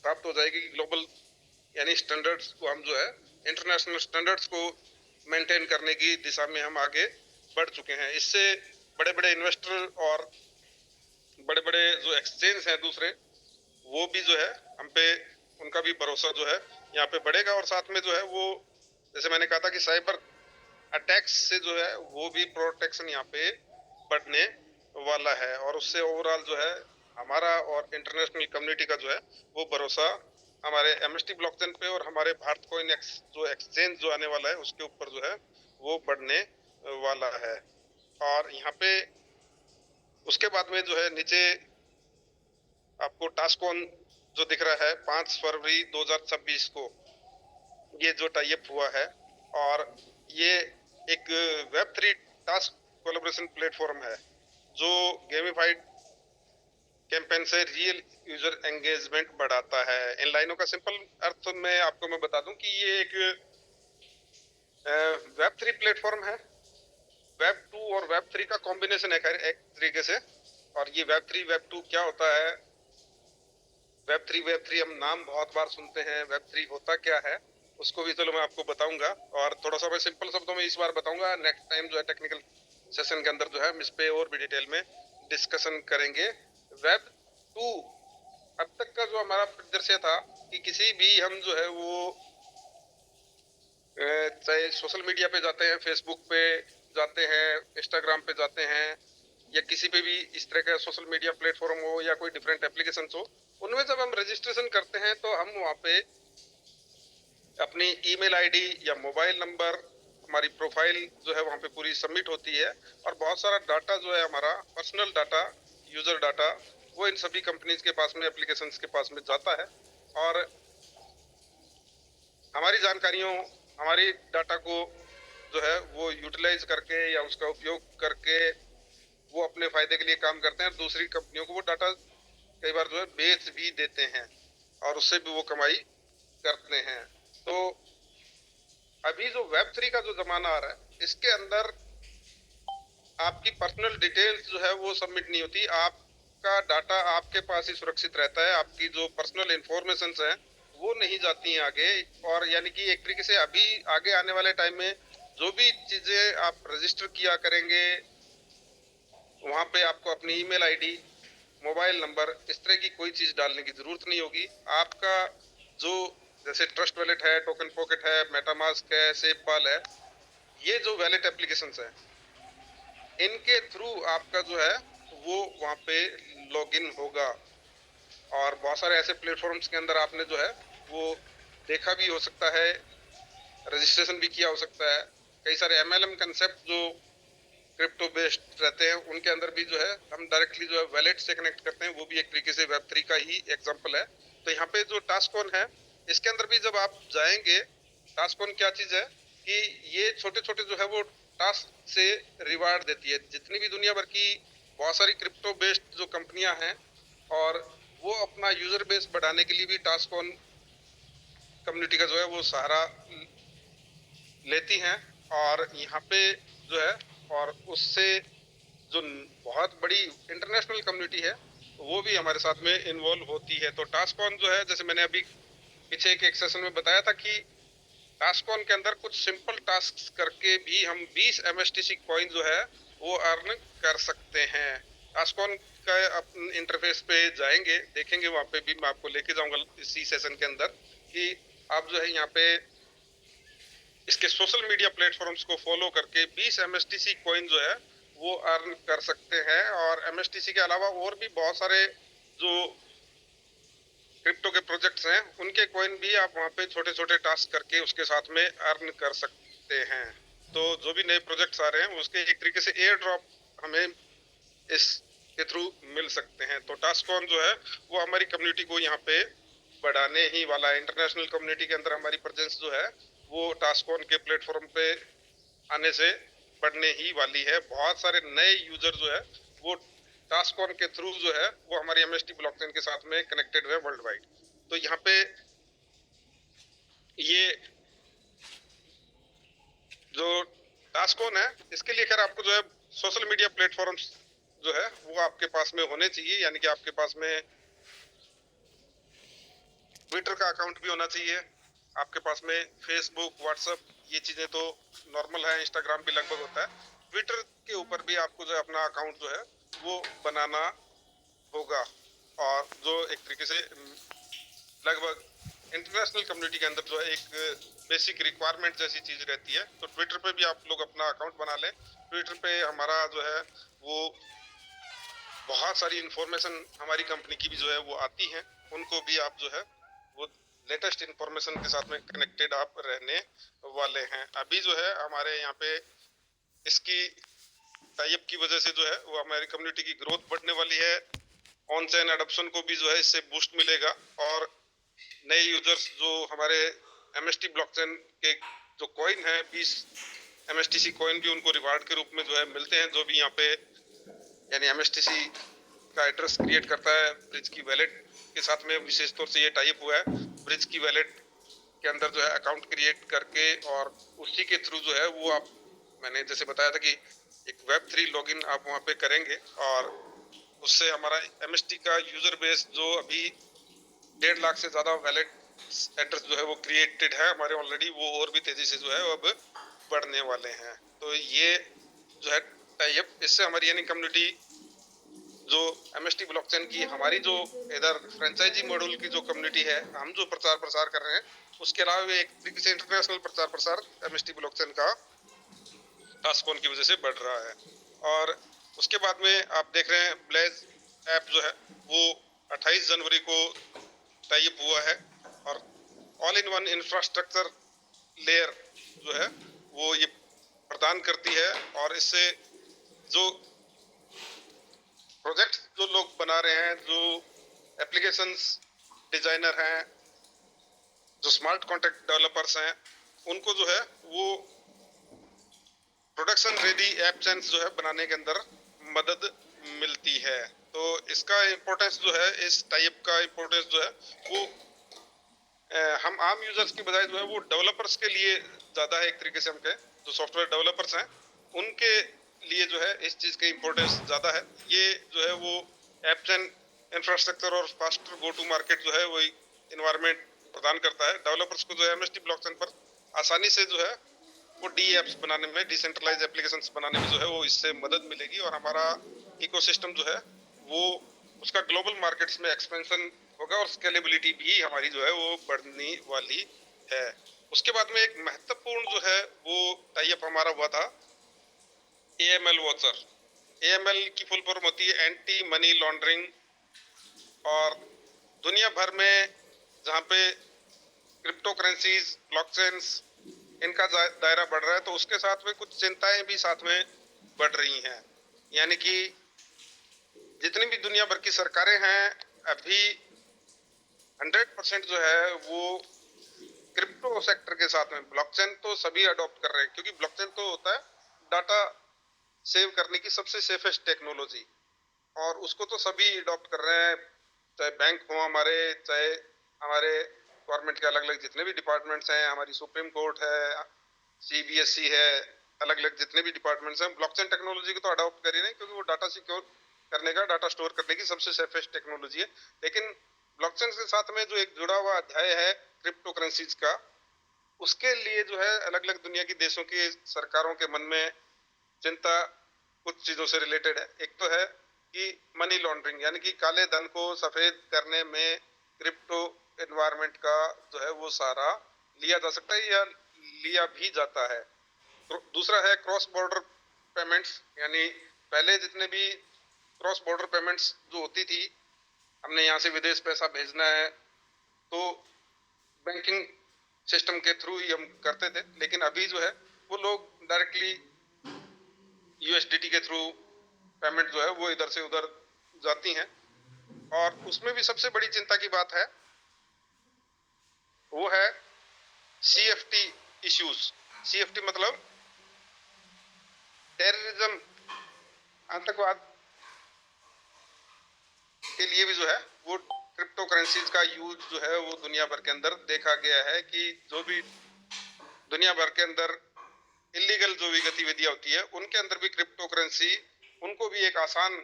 प्राप्त हो जाएगी। ग्लोबल यानी स्टैंडर्ड्स को हम जो है इंटरनेशनल स्टैंडर्ड्स को मेंटेन करने की दिशा में हम आगे बढ़ चुके हैं। इससे बड़े बड़े इन्वेस्टर और बड़े बड़े जो एक्सचेंज हैं दूसरे, वो भी जो है हम पे उनका भी भरोसा जो है यहाँ पे बढ़ेगा। और साथ में जो है वो जैसे मैंने कहा था कि साइबर अटैक्स से जो है वो भी प्रोटेक्शन यहाँ पे बढ़ने वाला है। और उससे ओवरऑल जो है हमारा और इंटरनेशनल कम्युनिटी का जो है वो भरोसा हमारे एमएसटी ब्लॉकचेन पे और हमारे भारत कॉइन जो एक्सचेंज जो आने वाला है उसके ऊपर जो है वो बढ़ने वाला है। और यहाँ पे उसके बाद में जो है नीचे आपको टास्कॉन जो दिख रहा है 5 फरवरी 2026 को ये जो टाइप हुआ है, और ये एक वेब3 टास्क कोलैबोरेशन प्लेटफॉर्म है जो गेमिफाइड कैंपेन से रियल यूजर एंगेजमेंट बढ़ाता है। इन लाइनों का सिंपल अर्थ में आपको मैं बता दूं कि ये एक वेब3 प्लेटफॉर्म है, वेब 2 और वेब 3 का कॉम्बिनेशन है एक तरीके से। और ये वेब 3 वेब 2 क्या होता है, वेब 3 हम नाम बहुत बार सुनते हैं, वेब 3 होता क्या है उसको भी चलो मैं आपको बताऊंगा। और थोड़ा सा मैं सिंपल शब्दों में इस बार बताऊंगा, नेक्स्ट टाइम जो है टेक्निकल सेशन के अंदर जो है हम इस पे और भी डिटेल में डिस्कशन करेंगे। वेब 2 अब तक का जो हमारा परिदृश्य था कि किसी भी हम जो है वो चाहे सोशल मीडिया पे जाते हैं, फेसबुक पे जाते हैं, इंस्टाग्राम पे जाते हैं, या किसी पे भी इस तरह का सोशल मीडिया प्लेटफॉर्म हो या कोई डिफरेंट एप्लीकेशन हो, उनमें जब हम रजिस्ट्रेशन करते हैं तो हम वहाँ पे अपनी ईमेल आईडी या मोबाइल नंबर, हमारी प्रोफाइल जो है वहाँ पे पूरी सबमिट होती है। और बहुत सारा डाटा जो है हमारा पर्सनल डाटा, यूजर डाटा, वो इन सभी कंपनीज के पास में, एप्लीकेशंस के पास में जाता है। और हमारी जानकारियों, हमारी डाटा को जो है वो यूटिलाइज करके या उसका उपयोग करके वो अपने फायदे के लिए काम करते हैं। दूसरी कंपनियों को वो डाटा कई बार जो है बेच भी देते हैं और उससे भी वो कमाई करते हैं। तो अभी जो वेब 3 का जो जमाना आ रहा है, इसके अंदर आपकी पर्सनल डिटेल्स जो है वो सबमिट नहीं होती, आपका डाटा आपके पास ही सुरक्षित रहता है, आपकी जो पर्सनल इंफॉर्मेशन है वो नहीं जाती हैं आगे। और यानी कि एक तरीके से अभी आगे आने वाले टाइम में जो भी चीजें आप रजिस्टर किया करेंगे, वहां पे आपको अपनी ईमेल आईडी, मोबाइल नंबर, इस तरह की कोई चीज डालने की जरूरत नहीं होगी। आपका जो जैसे ट्रस्ट वॉलेट है, टोकन पॉकेट है, मेटामास्क है, सेफपाल है, ये जो वैलेट एप्लीकेशंस हैं, इनके थ्रू आपका जो है वो वहाँ पे लॉगिन होगा। और बहुत सारे ऐसे प्लेटफॉर्म्स के अंदर आपने जो है वो देखा भी हो सकता है, रजिस्ट्रेशन भी किया हो सकता है। कई सारे एमएलएम कंसेप्ट जो क्रिप्टो बेस्ड रहते हैं उनके अंदर भी जो है हम डायरेक्टली जो है वैलेट से कनेक्ट करते हैं, वो भी एक तरीके से वेब 3 का ही एग्जांपल है। तो यहाँ पे जो टास्कॉन है, इसके अंदर भी जब आप जाएंगे, टास्कॉन क्या चीज है कि ये छोटे छोटे जो है वो टास्क से रिवार्ड देती है। जितनी भी दुनिया भर की बहुत सारी क्रिप्टो बेस्ड जो कंपनियां हैं, और वो अपना यूजर बेस बढ़ाने के लिए भी टास्कॉन कम्युनिटी का जो है वो सहारा लेती हैं। और यहाँ पे जो है, और उससे जो बहुत बड़ी इंटरनेशनल कम्युनिटी है वो भी हमारे साथ में इन्वॉल्व होती है। तो टास्कॉन जो है, जैसे मैंने अभी पीछे एक सेशन में बताया था कि टास्कॉन के अंदर कुछ सिंपल टास्क करके भी हम 20 MSTC कॉइन जो है वो अर्न कर सकते हैं। टास्कॉन का इंटरफेस पे जाएंगे, देखेंगे, वहां पे भी मैं आपको लेके जाऊंगा इसी सेशन के अंदर कि आप जो है यहाँ पे इसके सोशल मीडिया प्लेटफॉर्म्स को फॉलो करके 20 MSTC कॉइन जो है वो अर्न कर सकते हैं। और MSTC के अलावा और भी बहुत सारे जो क्रिप्टो के प्रोजेक्ट्स हैं उनके कॉइन भी आप वहां पे छोटे छोटे टास्क करके उसके साथ में अर्न कर सकते हैं। तो जो भी नए प्रोजेक्ट्स आ रहे हैं उसके एक तरीके से एयर ड्रॉप हमें इसके थ्रू मिल सकते हैं। तो टास्कॉन जो है वो हमारी कम्युनिटी को यहाँ पे बढ़ाने ही वाला है। इंटरनेशनल कम्युनिटी के अंदर हमारी प्रेजेंस जो है वो टास्कॉन के प्लेटफॉर्म पे आने से बढ़ने ही वाली है। बहुत सारे नए यूजर जो है वो टास्कॉन के थ्रू जो है वो हमारी MST ब्लॉकचेन के साथ में कनेक्टेड है वर्ल्ड वाइड। तो यहाँ पे ये जो टास्कॉन है इसके लिए खैर आपको जो है सोशल मीडिया प्लेटफॉर्म्स जो है वो आपके पास में होने चाहिए, यानी कि आपके पास में ट्विटर का अकाउंट भी होना चाहिए, आपके पास में फेसबुक, व्हाट्सएप, ये चीजें तो नॉर्मल है, इंस्टाग्राम भी लगभग होता है। ट्विटर के ऊपर भी आपको जो है अपना अकाउंट जो है वो बनाना होगा। और जो एक तरीके से लगभग इंटरनेशनल कम्युनिटी के अंदर जो है एक बेसिक रिक्वायरमेंट जैसी चीज रहती है। तो ट्विटर पे भी आप लोग अपना अकाउंट बना लें। ट्विटर पे हमारा जो है वो बहुत सारी इंफॉर्मेशन हमारी कंपनी की भी जो है वो आती है, उनको भी आप जो है वो लेटेस्ट इंफॉर्मेशन के साथ में कनेक्टेड आप रहने वाले हैं। अभी जो है हमारे यहाँ पे इसकी टाइप की वजह से जो है वो हमारी कम्युनिटी की ग्रोथ बढ़ने वाली है। ऑन चेन एडॉप्शन को भी जो है इससे बूस्ट मिलेगा और नए यूजर्स जो हमारे MST ब्लॉकचेन के जो कॉइन है 20 MSTC कॉइन भी उनको रिवार्ड के रूप में जो है मिलते हैं। जो भी यहाँ पे यानी MSTC का एड्रेस क्रिएट करता है ब्रिज की वैलेट के साथ में, विशेष तौर से ये टाइप हुआ है ब्रिज की वैलेट के अंदर जो है अकाउंट क्रिएट करके, और उसी के थ्रू जो है वो आप, मैंने जैसे बताया था कि एक Web3 लॉगिन आप वहाँ पे करेंगे और उससे हमारा MST का यूजर बेस जो अभी 1.5 लाख से ज्यादा वैलेट एड्रेस जो है वो क्रिएटेड है हमारे ऑलरेडी, वो और भी तेजी से जो है अब बढ़ने वाले हैं। तो ये जो है टाइप, इससे हमारी यानी कम्युनिटी जो MST ब्लॉकचेन की हमारी जो इधर फ्रेंचाइजी मॉडल की जो कम्युनिटी है, हम जो प्रचार प्रसार कर रहे हैं, उसके अलावा एक तरीके से इंटरनेशनल प्रचार प्रसार MST ब्लॉकचेन का टास्कॉन की वजह से बढ़ रहा है। और उसके बाद में आप देख रहे हैं ब्लेज ऐप जो है वो 28 जनवरी को टाइप हुआ है और all in one infrastructure layer जो है वो ये प्रदान करती है। और इससे जो प्रोजेक्ट जो लोग बना रहे हैं, जो एप्लीकेशंस डिजाइनर हैं, जो स्मार्ट कॉन्ट्रैक्ट डेवलपर्स हैं, उनको जो है वो प्रोडक्शन रेडी ऐप चेन्स जो है बनाने के अंदर मदद मिलती है। तो इसका इम्पोर्टेंस जो है, इस टाइप का इम्पोर्टेंस जो है वो हम आम यूजर्स की बजाय जो है वो डेवलपर्स के लिए ज्यादा है। एक तरीके से हम कहें जो सॉफ्टवेयर डेवलपर्स हैं उनके लिए जो है इस चीज की इम्पोर्टेंस ज्यादा है। ये जो है वो ऐप चेन इंफ्रास्ट्रक्चर और फास्टर गो टू मार्केट जो है वो इन्वायरमेंट प्रदान करता है। डेवलपर्स को जो है MST ब्लॉकचेन पर आसानी से जो है वो डी एप्स बनाने में, डिसेंट्रलाइज एप्लीकेशंस बनाने में जो है वो इससे मदद मिलेगी और हमारा इकोसिस्टम जो है वो उसका ग्लोबल मार्केट्स में एक्सपेंशन होगा और स्केलेबिलिटी भी हमारी जो है वो बढ़ने वाली है। उसके बाद में एक महत्वपूर्ण जो है वो टाइप हमारा हुआ था AML वॉचर। AML की फुल फॉर्म होती है एंटी मनी लॉन्ड्रिंग। और दुनिया भर में जहाँ पे क्रिप्टो करेंसीज, ब्लॉकचेन्स, इनका दायरा बढ़ रहा है तो उसके साथ में कुछ चिंताएं भी साथ में बढ़ रही हैं। यानी कि जितनी भी दुनिया भर की सरकारें हैं अभी 100% जो है वो क्रिप्टो सेक्टर के साथ में, ब्लॉकचेन तो सभी अडॉप्ट कर रहे हैं क्योंकि ब्लॉकचेन तो होता है डाटा सेव करने की सबसे सेफेस्ट टेक्नोलॉजी, और उसको तो सभी अडॉप्ट कर रहे हैं, चाहे बैंक हो हमारे, चाहे हमारे गवर्नमेंट के अलग अलग जितने भी डिपार्टमेंट्स हैं, हमारी सुप्रीम कोर्ट है, CBSE है, अलग अलग जितने भी डिपार्टमेंट्स हैं, ब्लॉकचेन टेक्नोलॉजी को तो अडॉप्ट कर ही नहीं क्योंकि वो डाटा सिक्योर करने का, डाटा स्टोर करने की सबसे सेफेस्ट टेक्नोलॉजी है। लेकिन ब्लॉकचेन के साथ में जो एक जुड़ा हुआ अध्याय है क्रिप्टो करेंसीज का, उसके लिए जो है अलग अलग दुनिया की देशों की सरकारों के मन में चिंता कुछ चीजों से रिलेटेड है। एक तो है कि मनी लॉन्ड्रिंग, यानी कि काले धन को सफेद करने में क्रिप्टो एनवायरनमेंट का जो है वो सहारा लिया जा सकता है या लिया भी जाता है। दूसरा है क्रॉस बॉर्डर पेमेंट्स, यानी पहले जितने भी क्रॉस बॉर्डर पेमेंट्स जो होती थी, हमने यहाँ से विदेश पैसा भेजना है तो बैंकिंग सिस्टम के थ्रू ही हम करते थे, लेकिन अभी जो है वो लोग डायरेक्टली यूएसडीटी के थ्रू पेमेंट जो है वो इधर से उधर जाती हैं। और उसमें भी सबसे बड़ी चिंता की बात है वो है सीएफटी इश्यूज। सीएफटी मतलब टेररिज्म, आतंकवाद के लिए भी जो है वो क्रिप्टो करेंसीज का यूज जो है वो दुनिया भर के अंदर देखा गया है कि जो भी दुनिया भर के अंदर इलीगल जो भी गतिविधियां होती है उनके अंदर भी क्रिप्टो करेंसी उनको भी एक आसान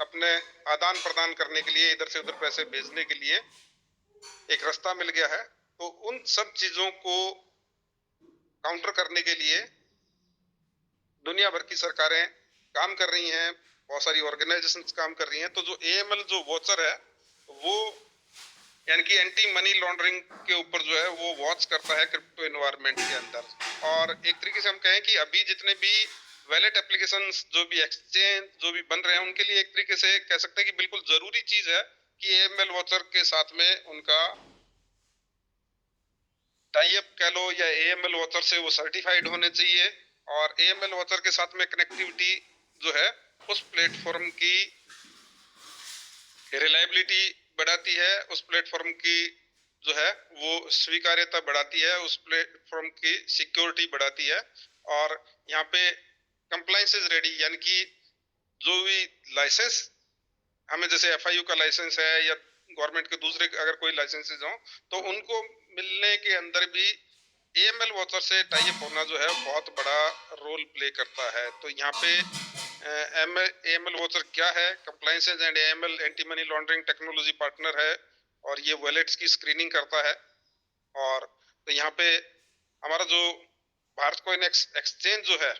अपने आदान प्रदान करने के लिए, इधर से उधर पैसे भेजने के लिए एक रास्ता मिल गया है। तो उन सब चीजों को काउंटर करने के लिए दुनिया भर की सरकारें काम कर रही हैं, बहुत सारी ऑर्गेनाइजेशंस काम कर रही हैं। तो जो एएमएल जो वॉचर है वो यानी कि एंटी मनी लॉन्ड्रिंग के ऊपर जो है वो वॉच करता है क्रिप्टो एनवायरनमेंट के अंदर। और एक तरीके से हम कहें कि अभी जितने भी वैलेट एप्लीकेशंस जो भी एक्सचेंज जो भी बन रहे हैं उनके लिए एक तरीके से कह सकते हैं कि बिल्कुल जरूरी चीज है कि एएमएल वॉचर के साथ में उनका टाई अप कह लो या एएमएल वॉचर से वो सर्टिफाइड होने चाहिए। और एएमएल वॉचर के साथ में कनेक्टिविटी जो है उस प्लेटफॉर्म की रिलायबिलिटी बढ़ाती है, उस प्लेटफॉर्म की जो है वो स्वीकार्यता बढ़ाती है, उस प्लेटफॉर्म की सिक्योरिटी बढ़ाती है। और यहाँ पे कंप्लायंस इज रेडी, यानी कि जो भी लाइसेंस हमें जैसे एफआईयू का लाइसेंस है या गवर्नमेंट के दूसरे अगर कोई लाइसेंसेज हो तो उनको मिलने के अंदर भी एएमएल वॉचर से टाई अप होना जो है बहुत बड़ा रोल प्ले करता है। तो यहाँ पे एएमएल वॉचर क्या है? Compliances and AML anti money laundering technology partner है और ये वॉलेट्स की स्क्रीनिंग करता है। और तो यहाँ पे हमारा जो भारत कॉइन एक्सचेंज जो है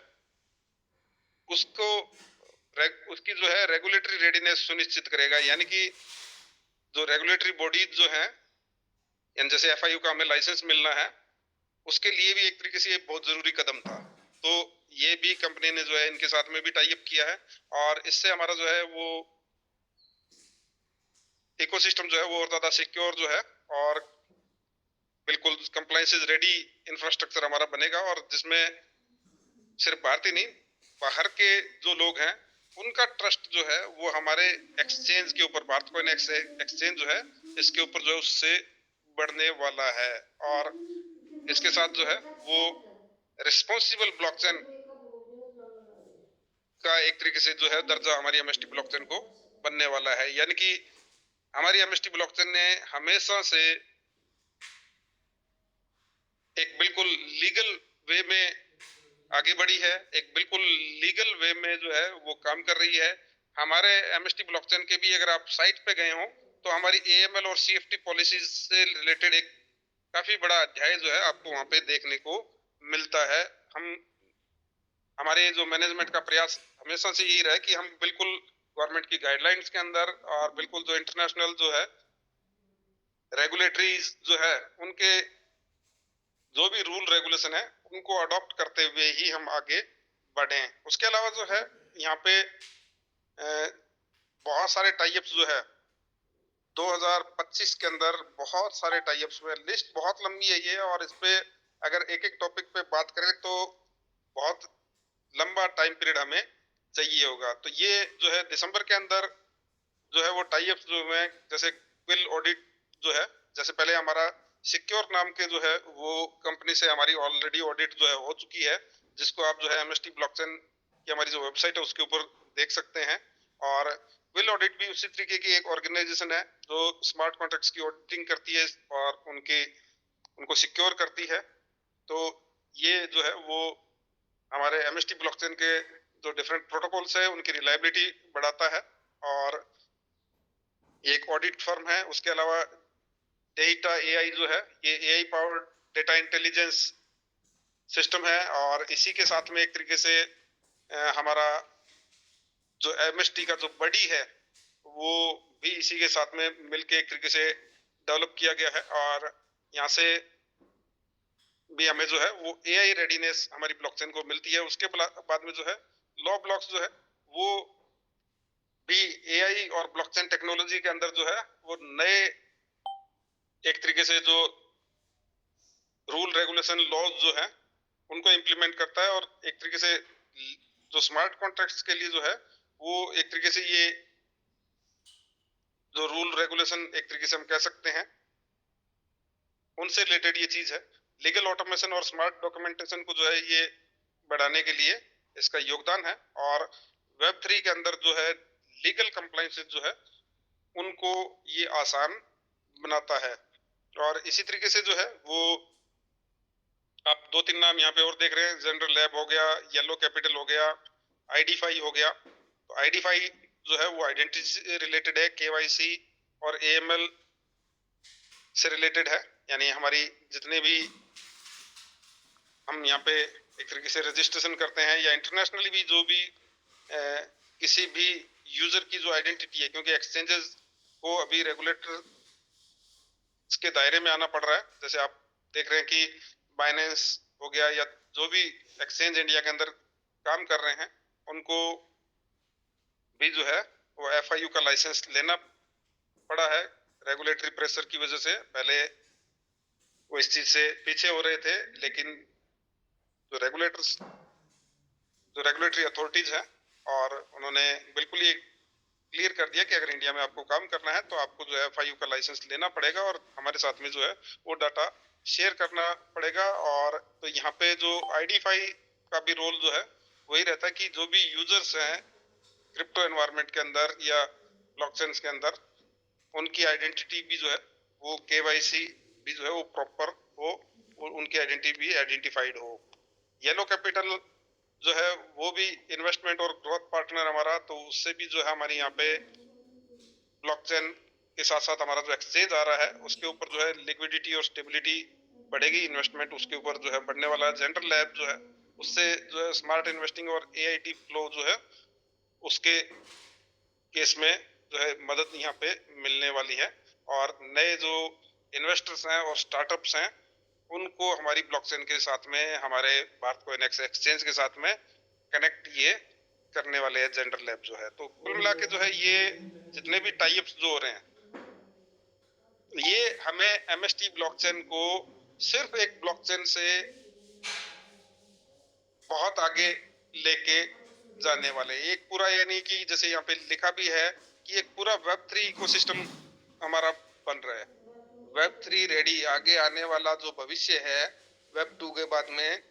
उसको उसकी जो है रेगुलेटरी रेडीनेस सुनिश्चित करेगा, यानी कि जो रेगुलेटरी बॉडीज जो है यानी जैसे एफआईयू का हमें लाइसेंस मिलना है उसके लिए भी एक तरीके से ये बहुत जरूरी कदम था। तो ये भी कंपनी ने जो है इनके साथ में भी टाई अप किया है और इससे हमारा जो है वो इकोसिस्टम जो है वो और ज्यादा सिक्योर जो है और बिल्कुल कंप्लायंस रेडी इंफ्रास्ट्रक्चर हमारा बनेगा। और जिसमें सिर्फ भारतीय नहीं बाहर के जो लोग हैं उनका ट्रस्ट जो है वो हमारे एक्सचेंज के ऊपर, भारत कॉइन एक्सचेंज जो है इसके ऊपर जो है उससे बढ़ने वाला है। और इसके साथ जो है वो रिस्पॉन्सिबल ब्लॉकचेन का एक तरीके से जो है दर्जा हमारी एमएसटी ब्लॉकचेन को बनने वाला है। यानी कि हमारी एमएसटी ब्लॉकचेन ने हमेशा से एक बिल्कुल लीगल वे में आगे बढ़ी है, एक बिल्कुल लीगल वे में जो है वो काम कर रही है। हमारे एमएसटी ब्लॉकचेन के भी अगर आप साइट पे गए हो तो हमारी एएमएल और सीएफटी पॉलिसीज से रिलेटेड एक काफी बड़ा अध्याय जो है आपको वहां पे देखने को मिलता है। हमारे जो मैनेजमेंट का प्रयास हमेशा से यही रहा है कि हम बिल्कुल गवर्नमेंट की गाइडलाइंस के अंदर और बिल्कुल जो इंटरनेशनल जो है रेगुलेटरीज जो है उनके जो भी रूल रेगुलेशन है उनको अडॉप्ट करते हुए ही हम आगे बढ़े। उसके अलावा जो है यहाँ पे बहुत सारे टाइप्स जो है 2025 के अंदर बहुत सारे टाइप्स हुए, लिस्ट बहुत लंबी है ये और इस पे अगर एक एक टॉपिक पे बात करें तो बहुत लंबा टाइम पीरियड हमें चाहिए होगा। तो ये जो है दिसंबर के अंदर जो है वो टाइप्स जो है जैसे क्विल ऑडिट जो है, जैसे पहले हमारा सिक्योर नाम के जो है वो कंपनी से हमारी ऑलरेडी ऑडिट जो है हो चुकी है, जिसको आप जो है एमएसटी ब्लॉकचेन की हमारी जो वेबसाइट है उसके ऊपर देख सकते हैं। और क्विल ऑडिट भी उसी तरीके की एक ऑर्गेनाइजेशन है जो स्मार्ट कॉन्ट्रैक्ट्स की ऑडिटिंग करती है और उनको सिक्योर करती है। तो ये जो है वो हमारे एमएसटी ब्लॉकचेन के जो डिफरेंट प्रोटोकॉल्स है उनकी रिलायबिलिटी बढ़ाता है। और एक ऑडिट फर्म है। उसके अलावा डेटा एआई जो है ये AI powered data intelligence system है और इसी के साथ में एक तरीके से हमारा जो एमएसटी का जो बॉडी है वो भी इसी के साथ में मिलके एक तरीके से डेवलप किया गया है। और यहाँ से भी हमें जो है वो एआई रेडीनेस हमारी ब्लॉकचेन को मिलती है। उसके बाद में जो है लॉ ब्लॉक्स जो है वो भी एआई और ब्लॉकचेन टेक्नोलॉजी के अंदर जो है वो नए एक तरीके से जो रूल रेगुलेशन लॉज जो है उनको इम्प्लीमेंट करता है। और एक तरीके से जो स्मार्ट कॉन्ट्रैक्ट्स के लिए जो है वो एक तरीके से ये जो रूल रेगुलेशन एक तरीके से हम कह सकते हैं उनसे रिलेटेड ये चीज है। लीगल ऑटोमेशन और स्मार्ट डॉक्यूमेंटेशन को जो है ये बढ़ाने के लिए इसका योगदान है। और वेब 3 के अंदर जो है लीगल कंप्लायंस जो है उनको ये आसान बनाता है। और इसी तरीके से जो है वो आप 2-3 नाम यहाँ पे और देख रहे हैं, जनरल लैब हो गया, येलो कैपिटल हो गया, आईडीफाई हो गया। तो आईडीफाई जो है वो आइडेंटिटी से रिलेटेड है, केवाईसी और एएमएल से रिलेटेड है। यानी हमारी जितने भी हम यहाँ पे एक तरीके से रजिस्ट्रेशन करते हैं या इंटरनेशनली भी जो भी किसी भी यूजर की जो आइडेंटिटी है, क्योंकि एक्सचेंजेस को अभी रेगुलेटर के दायरे में आना पड़ रहा है। जैसे आप देख रहे हैं कि बाइनेंस हो गया या जो भी एक्सचेंज इंडिया के अंदर काम कर रहे हैं उनको भी जो है वो एफआईयू का लाइसेंस लेना पड़ा है रेगुलेटरी प्रेशर की वजह से। पहले वो इस चीज से पीछे हो रहे थे, लेकिन जो रेगुलेटरी अथॉरिटीज हैं और उन्होंने बिल्कुल ये क्लियर कर दिया कि अगर इंडिया में आपको काम करना है तो आपको जो है एफआईयू का लाइसेंस लेना पड़ेगा और हमारे साथ में जो है वो डाटा शेयर करना पड़ेगा। और तो यहाँ पे जो आईडीफाई का भी रोल जो है वही रहता है कि जो भी यूजर्स हैं क्रिप्टो एनवायरनमेंट के अंदर या ब्लॉकचेन्स के अंदर उनकी आइडेंटिटी भी जो है वो केवाईसी भी जो है वो प्रॉपर हो, उनकी आइडेंटिटी भी आइडेंटिफाइड हो। येलो कैपिटल जो है वो भी इन्वेस्टमेंट और ग्रोथ पार्टनर हमारा, तो उससे भी जो है हमारी यहाँ पे ब्लॉकचेन के साथ साथ हमारा जो एक्सचेंज आ रहा है उसके ऊपर जो है लिक्विडिटी और स्टेबिलिटी बढ़ेगी। इन्वेस्टमेंट उसके ऊपर जो है बढ़ने वाला है। जनरल लैब जो है उससे जो है स्मार्ट इन्वेस्टिंग और एआईटी फ्लो जो है उसके केस में जो है मदद यहाँ पे मिलने वाली है। और नए जो इन्वेस्टर्स हैं और स्टार्टअप्स हैं उनको हमारी ब्लॉकचेन के साथ में हमारे भारत कोइनेक्स एक्सचेंज के साथ में कनेक्ट ये करने वाले हैं जनरल लैब जो है। तो कुल मिला के जो है ये जितने भी टाइप्स जो हो रहे हैं ये हमें एमएसटी ब्लॉकचेन को सिर्फ एक ब्लॉकचेन से बहुत आगे लेके जाने वाले एक पूरा, यानी कि जैसे यहाँ पे लिखा भी है कि एक पूरा वेब 3 इकोसिस्टम हमारा बन रहा है। वेब 3 रेडी, आगे आने वाला जो भविष्य है वेब 2 के बाद में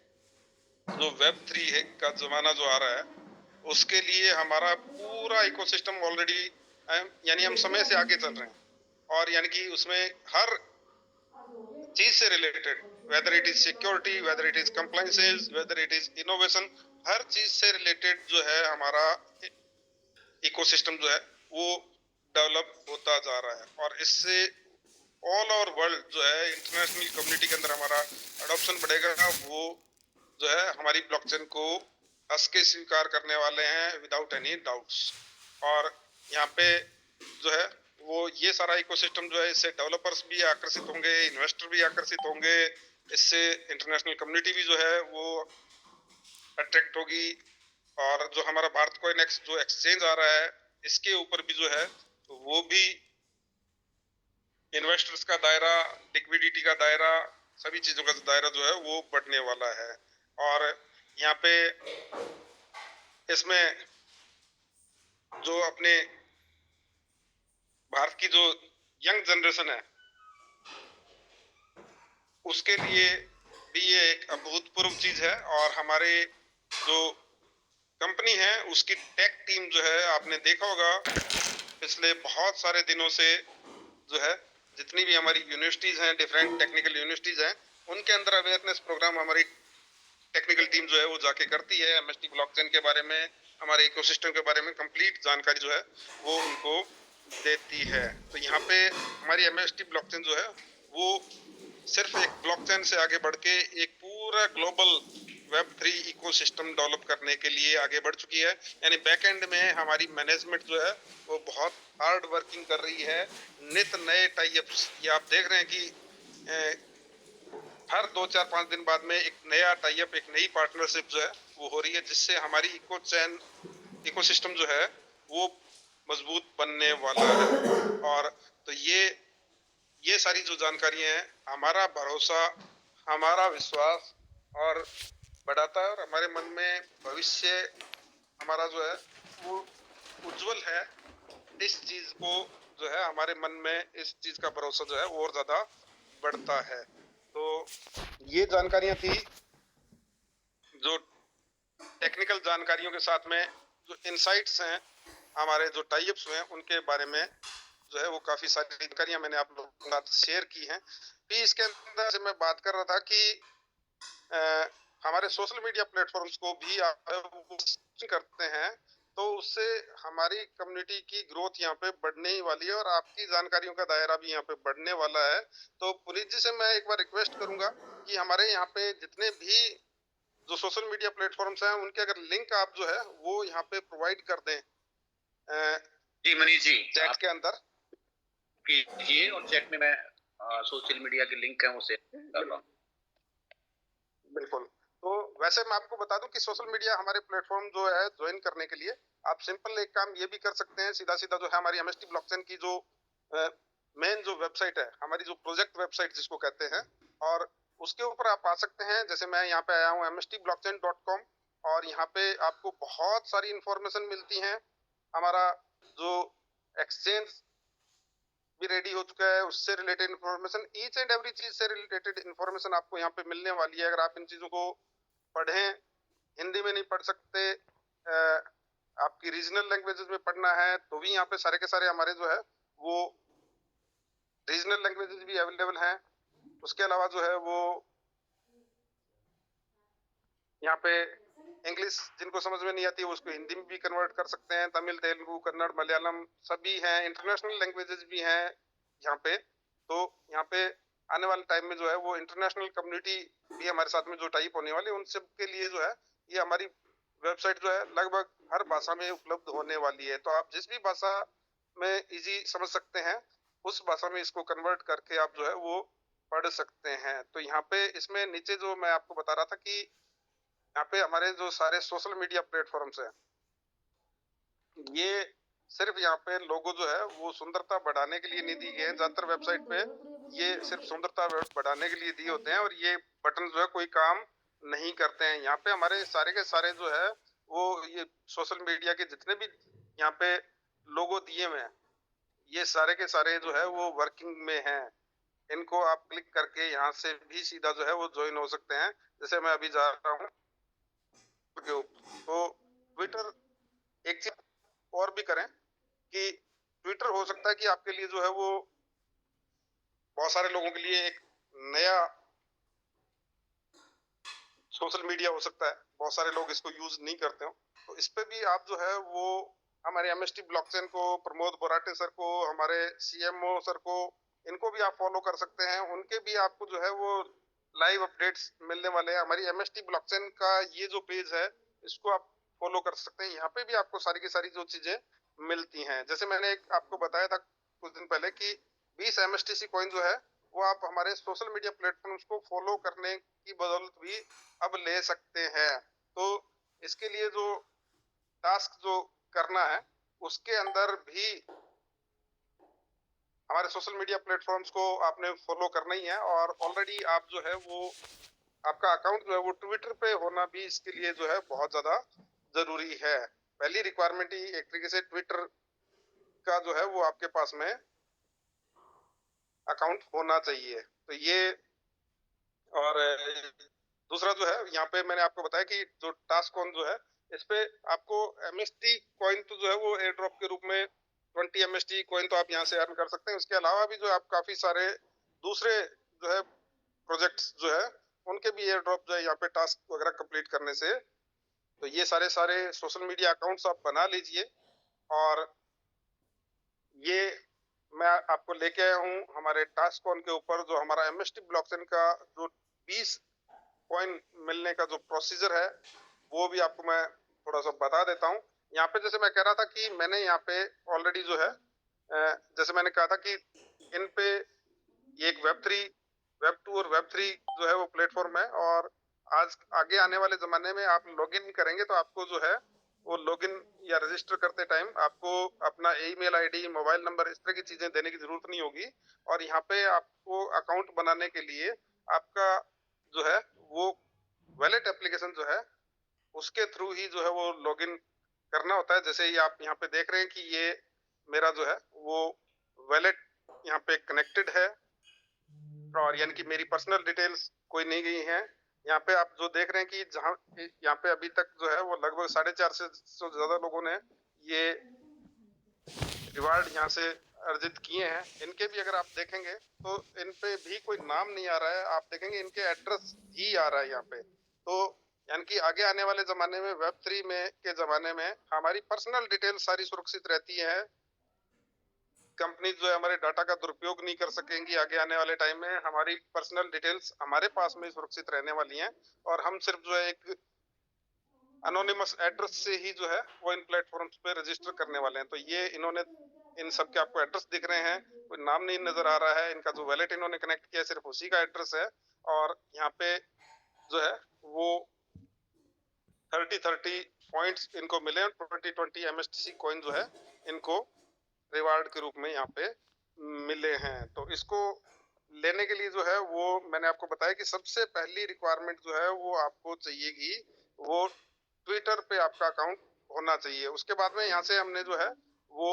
जो वेब 3 है का जमाना जो आ रहा है उसके लिए हमारा पूरा इकोसिस्टम ऑलरेडी यानी हम समय से आगे चल रहे हैं। और यानी कि उसमें हर चीज से related, whether it is security, whether it is compliances, whether it is innovation, हर चीज से रिलेटेड जो है हमारा इकोसिस्टम जो है वो डेवलप होता जा रहा है। और इससे ऑल ओवर वर्ल्ड जो है इंटरनेशनल कम्युनिटी के अंदर हमारा अडॉप्शन बढ़ेगा। वो जो है हमारी ब्लॉकचेन को हंस के स्वीकार करने वाले हैं विदाउट एनी डाउट्स। और यहाँ पे जो है वो ये सारा इकोसिस्टम जो है इससे डेवलपर्स भी आकर्षित होंगे, इन्वेस्टर भी आकर्षित होंगे, इससे इंटरनेशनल कम्युनिटी भी जो है वो अट्रैक्ट होगी। और जो हमारा भारत कोइनेक्स जो एक्सचेंज आ रहा है इसके ऊपर भी जो है तो वो भी इन्वेस्टर्स का दायरा, लिक्विडिटी का दायरा, सभी चीजों का दायरा जो है वो बढ़ने वाला है। और यहाँ पे इसमें जो अपने भारत की जो यंग जनरेशन है उसके लिए भी ये एक अभूतपूर्व चीज है। और हमारे जो कंपनी है उसकी टेक टीम जो है आपने देखा होगा पिछले बहुत सारे दिनों से जो है जितनी भी हमारी यूनिवर्सिटीज हैं, डिफरेंट टेक्निकल यूनिवर्सिटीज हैं, उनके अंदर अवेयरनेस प्रोग्राम हमारी टेक्निकल टीम जो है वो जाके करती है। एमएसटी ब्लॉकचेन के बारे में, हमारे इकोसिस्टम के बारे में कंप्लीट जानकारी जो है वो उनको देती है। तो यहाँ पे हमारी एमएसटी ब्लॉकचेन जो है वो सिर्फ एक ब्लॉकचेन से आगे बढ़ के एक पूरा पूरा ग्लोबल वेब 3 इकोसिस्टम डेवलप करने के लिए आगे बढ़ चुकी है। यानी बैक एंड में हमारी मैनेजमेंट जो है वो बहुत हार्ड वर्किंग कर रही है। नित नए टाई अप्स ये आप देख रहे हैं कि हर 2-4-5 दिन बाद में एक नया टाई अप, एक नई पार्टनरशिप जो है वो हो रही है, जिससे हमारी इकोसिस्टम जो है वो मजबूत बनने वाला है। और तो ये सारी जो जानकारियां हैं, हमारा भरोसा, हमारा विश्वास और बढ़ाता है, और हमारे मन में भविष्य हमारा जो है वो उज्जवल है। इस चीज को जो है हमारे मन में इस चीज का भरोसा जो है और ज्यादा बढ़ता है। तो ये जानकारियां थी जो टेक्निकल जानकारियों के साथ में जो इनसाइट्स हैं, हमारे जो टाई अप्स हैं उनके बारे में जो है वो काफी सारी जानकारियां मैंने आप लोगों के साथ शेयर की हैं। फिर इसके अंदर से मैं बात कर रहा था कि हमारे सोशल मीडिया प्लेटफॉर्म्स को भी आप करते हैं तो उससे हमारी कम्युनिटी की ग्रोथ यहाँ पे बढ़ने ही वाली है, और आपकी जानकारियों का दायरा भी यहाँ पे बढ़ने वाला है। तो पुनीत जी से मैं एक बार रिक्वेस्ट करूंगा कि हमारे यहाँ पे जितने भी जो सोशल मीडिया प्लेटफॉर्म्स हैं उनके अगर लिंक आप जो है वो यहाँ पे प्रोवाइड कर दें जी मनीष जी, चैट के अंदर कीजिए, और चैट में मैं सोशल मीडिया के लिंक है वो शेयर कर रहा हूँ। बिल्कुल। तो वैसे मैं आपको बता दूं कि सोशल मीडिया हमारे प्लेटफॉर्म जो है ज्वाइन करने के लिए आप सिंपल एक काम ये भी कर सकते हैं, सीधा सीधा जो है हमारी एमएसटी ब्लॉकचेन की जो मेन जो वेबसाइट है, हमारी जो प्रोजेक्ट वेबसाइट जिसको कहते हैं, और उसके ऊपर आप आ सकते हैं। जैसे मैं यहाँ पे आया हूँ mstblockchain.com, और यहाँ पे आपको बहुत सारी इंफॉर्मेशन मिलती है। हमारा जो एक्सचेंज भी रेडी हो चुका है, उससे related information, each and every चीज से रिलेटेड इंफॉर्मेशन आपको यहाँ पे मिलने वाली है। अगर आप इन चीजों को पढ़ें, हिंदी में नहीं पढ़ सकते, आपकी रीजनल लैंग्वेजेस में पढ़ना है, तो भी यहाँ पे सारे के सारे हमारे जो है वो रीजनल लैंग्वेजेस भी अवेलेबल हैं। उसके अलावा जो है वो यहाँ पे इंग्लिश जिनको समझ में नहीं आती है उसको हिंदी में भी कन्वर्ट कर सकते हैं। तमिल, तेलुगु, कन्नड़, मलयालम सभी हैं, इंटरनेशनल लैंग्वेजेस भी हैं यहाँ पे। तो यहाँ पे आने वाले टाइम में जो है वो इंटरनेशनल कम्युनिटी भी हमारे साथ में जो टाइप होने वाले, उन सब के लिए जो है ये हमारी वेबसाइट जो है लगभग हर भाषा में उपलब्ध होने वाली है। तो आप जिस भी भाषा में इजी समझ सकते हैं उस भाषा में इसको कन्वर्ट करके आप जो है वो पढ़ सकते हैं। तो यहाँ पे इसमें नीचे जो मैं आपको बता रहा था कि यहाँ पे हमारे जो सारे सोशल मीडिया प्लेटफॉर्म्स हैं, ये सिर्फ यहाँ पे लोगो जो है वो सुंदरता बढ़ाने के लिए नहीं दी गए हैं। ज्यादातर वेबसाइट पे ये सिर्फ सुंदरता बढ़ाने के लिए दिए होते हैं, और ये बटन जो है कोई काम नहीं करते हैं। यहाँ पे हमारे सारे के सारे जो है वो ये सोशल मीडिया के जितने भी यहाँ पे लोगो दिए हुए हैं, ये सारे के सारे जो है वो वर्किंग में हैं। इनको आप क्लिक करके यहाँ से भी सीधा जो है वो ज्वाइन हो सकते हैं। जैसे मैं अभी जा रहा हूँ तो ट्विटर, एक चीज और भी करें कि ट्विटर हो सकता है कि आपके लिए जो है वो बहुत सारे लोगों के लिए एक नया सोशल मीडिया हो सकता है, बहुत सारे लोग इसको यूज नहीं करते हो। तो इस पे भी आप जो है वो हमारे एमएसटी ब्लॉकचेन को, प्रमोद बोराटे सर को, हमारे सीएमओ सर को, इनको भी आप फॉलो कर सकते हैं। उनके भी आपको जो है वो लाइव अपडेट्स मिलने वाले हैं। हमारी एमएसटी ब्लॉकचेन का ये जो पेज है इसको आप फॉलो कर सकते हैं। यहाँ पे भी आपको सारी की सारी जो चीजें मिलती हैं। जैसे मैंने एक आपको बताया था कुछ दिन पहले कि 20 एमएसटीसी कॉइन जो है वो आप हमारे सोशल मीडिया प्लेटफॉर्म्स को फॉलो करने की बदौलत भी अब ले सकते हैं। तो इसके लिए जो टास्क जो करना है उसके अंदर भी हमारे सोशल मीडिया प्लेटफॉर्म्स को आपने फॉलो करना ही है, और ऑलरेडी आप जो है वो आपका अकाउंट जो है वो ट्विटर पे होना भी इसके लिए जो है बहुत ज्यादा जरूरी है। पहली रिक्वायरमेंट ही एक तरीके से ट्विटर का जो है वो आपके पास में अकाउंट होना चाहिए। तो ये, और दूसरा जो है यहाँ पे मैंने आपको बताया कि जो टास्क कॉइन जो है इस पे आपको एमएसटी कॉइन तो जो है वो एयर ड्रॉप के रूप में 20 एमएसटी कॉइन तो आप यहाँ से अर्न कर सकते हैं। उसके अलावा भी जो आप काफी सारे दूसरे जो है प्रोजेक्ट्स जो है उनके भी एयर ड्रॉप जो है यहाँ पे टास्क वगैरह कंप्लीट करने से, तो ये सारे सारे सोशल मीडिया अकाउंट्स आप बना लीजिए। और ये मैं आपको लेके आया हूँ हमारे टास्क कॉइन के ऊपर जो हमारा एमएसटी ब्लॉकचेन का जो 20 कॉइन मिलने का जो प्रोसीजर है वो भी आपको मैं थोड़ा सा बता देता हूँ। यहाँ पे जैसे मैं कह रहा था कि मैंने यहाँ पे ऑलरेडी जो है जैसे मैंने कहा था कि इन पे ये एक वेब 3, वेब 2 और वेब 3 जो है वो प्लेटफॉर्म है, और आज आगे आने वाले जमाने में आप लॉगिन करेंगे तो आपको जो है वो लॉगिन या रजिस्टर करते टाइम आपको अपना ईमेल आईडी, मोबाइल नंबर, इस तरह की चीजें देने की जरूरत नहीं होगी। और यहाँ पे आपको अकाउंट बनाने के लिए आपका जो है वो वैलेट एप्लीकेशन जो है उसके थ्रू ही जो है वो लॉगिन करना होता है। जैसे ही आप यहाँ पे देख रहे हैं कि ये मेरा जो है वो वैलेट यहाँ पे कनेक्टेड है, और यानी कि मेरी पर्सनल डिटेल्स कोई नहीं गई हैं। यहाँ पे आप जो देख रहे हैं कि जहाँ यहाँ पे अभी तक जो है वो लगभग 450 से ज्यादा लोगों ने ये रिवार्ड यहाँ से अर्जित किए हैं। इनके भी अगर आप देखेंगे तो इन पे भी कोई नाम नहीं आ रहा है, आप देखेंगे इनके एड्रेस ही आ रहा है यहाँ पे। तो यानी कि आगे आने वाले जमाने में वेब 3 में के जमाने में हमारी पर्सनल डिटेल सारी सुरक्षित रहती है। कंपनी जो है हमारे डाटा का दुरुपयोग नहीं कर सकेंगी। आगे आने वाले टाइम में हमारी पर्सनल डिटेल्स हमारे पास में सुरक्षित रहने वाली हैं, और हम सिर्फ जो है एक अनोनिमस एड्रेस से ही जो है वो इन प्लेटफॉर्म्स पे रजिस्टर करने वाले हैं। तो ये इन्होंने इन सब के आपको एड्रेस दिख रहे हैं, कोई नाम नहीं नजर आ रहा है। इनका जो वैलेट इन्होंने कनेक्ट किया है सिर्फ उसी का एड्रेस है, और यहाँ पे जो है वो 30 पॉइंट्स इनको मिले, 20 MSTC कॉइन जो है इनको रिवार्ड के रूप में यहाँ पे मिले हैं। तो इसको लेने के लिए जो है वो मैंने आपको बताया कि सबसे पहली रिक्वायरमेंट जो है वो आपको चाहिएगी, वो ट्विटर पे आपका अकाउंट होना चाहिए। उसके बाद में यहाँ से हमने जो है वो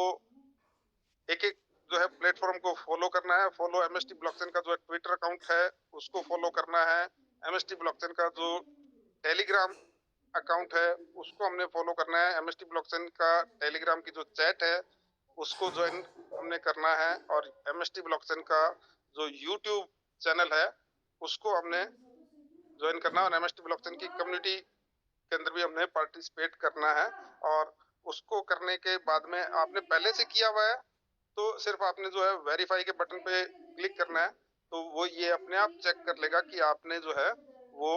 एक एक जो है प्लेटफॉर्म को फॉलो करना है। फॉलो एमएसटी ब्लॉकचेन का जो है ट्विटर अकाउंट है उसको फॉलो करना है। एमएसटी ब्लॉकचेन का जो टेलीग्राम अकाउंट है उसको हमने फॉलो करना है। एमएसटी ब्लॉकचेन का टेलीग्राम की जो चैट है उसको ज्वाइन हमने करना है, और एमएसटी ब्लॉकचेन का जो यूट्यूब चैनल है उसको हमने ज्वाइन करना है, और एमएसटी ब्लॉकचेन की कम्युनिटी के अंदर भी हमने पार्टिसिपेट करना है। और उसको करने के बाद में आपने पहले से किया हुआ है तो सिर्फ आपने जो है वेरीफाई के बटन पे क्लिक करना है, तो वो ये अपने आप चेक कर लेगा कि आपने जो है वो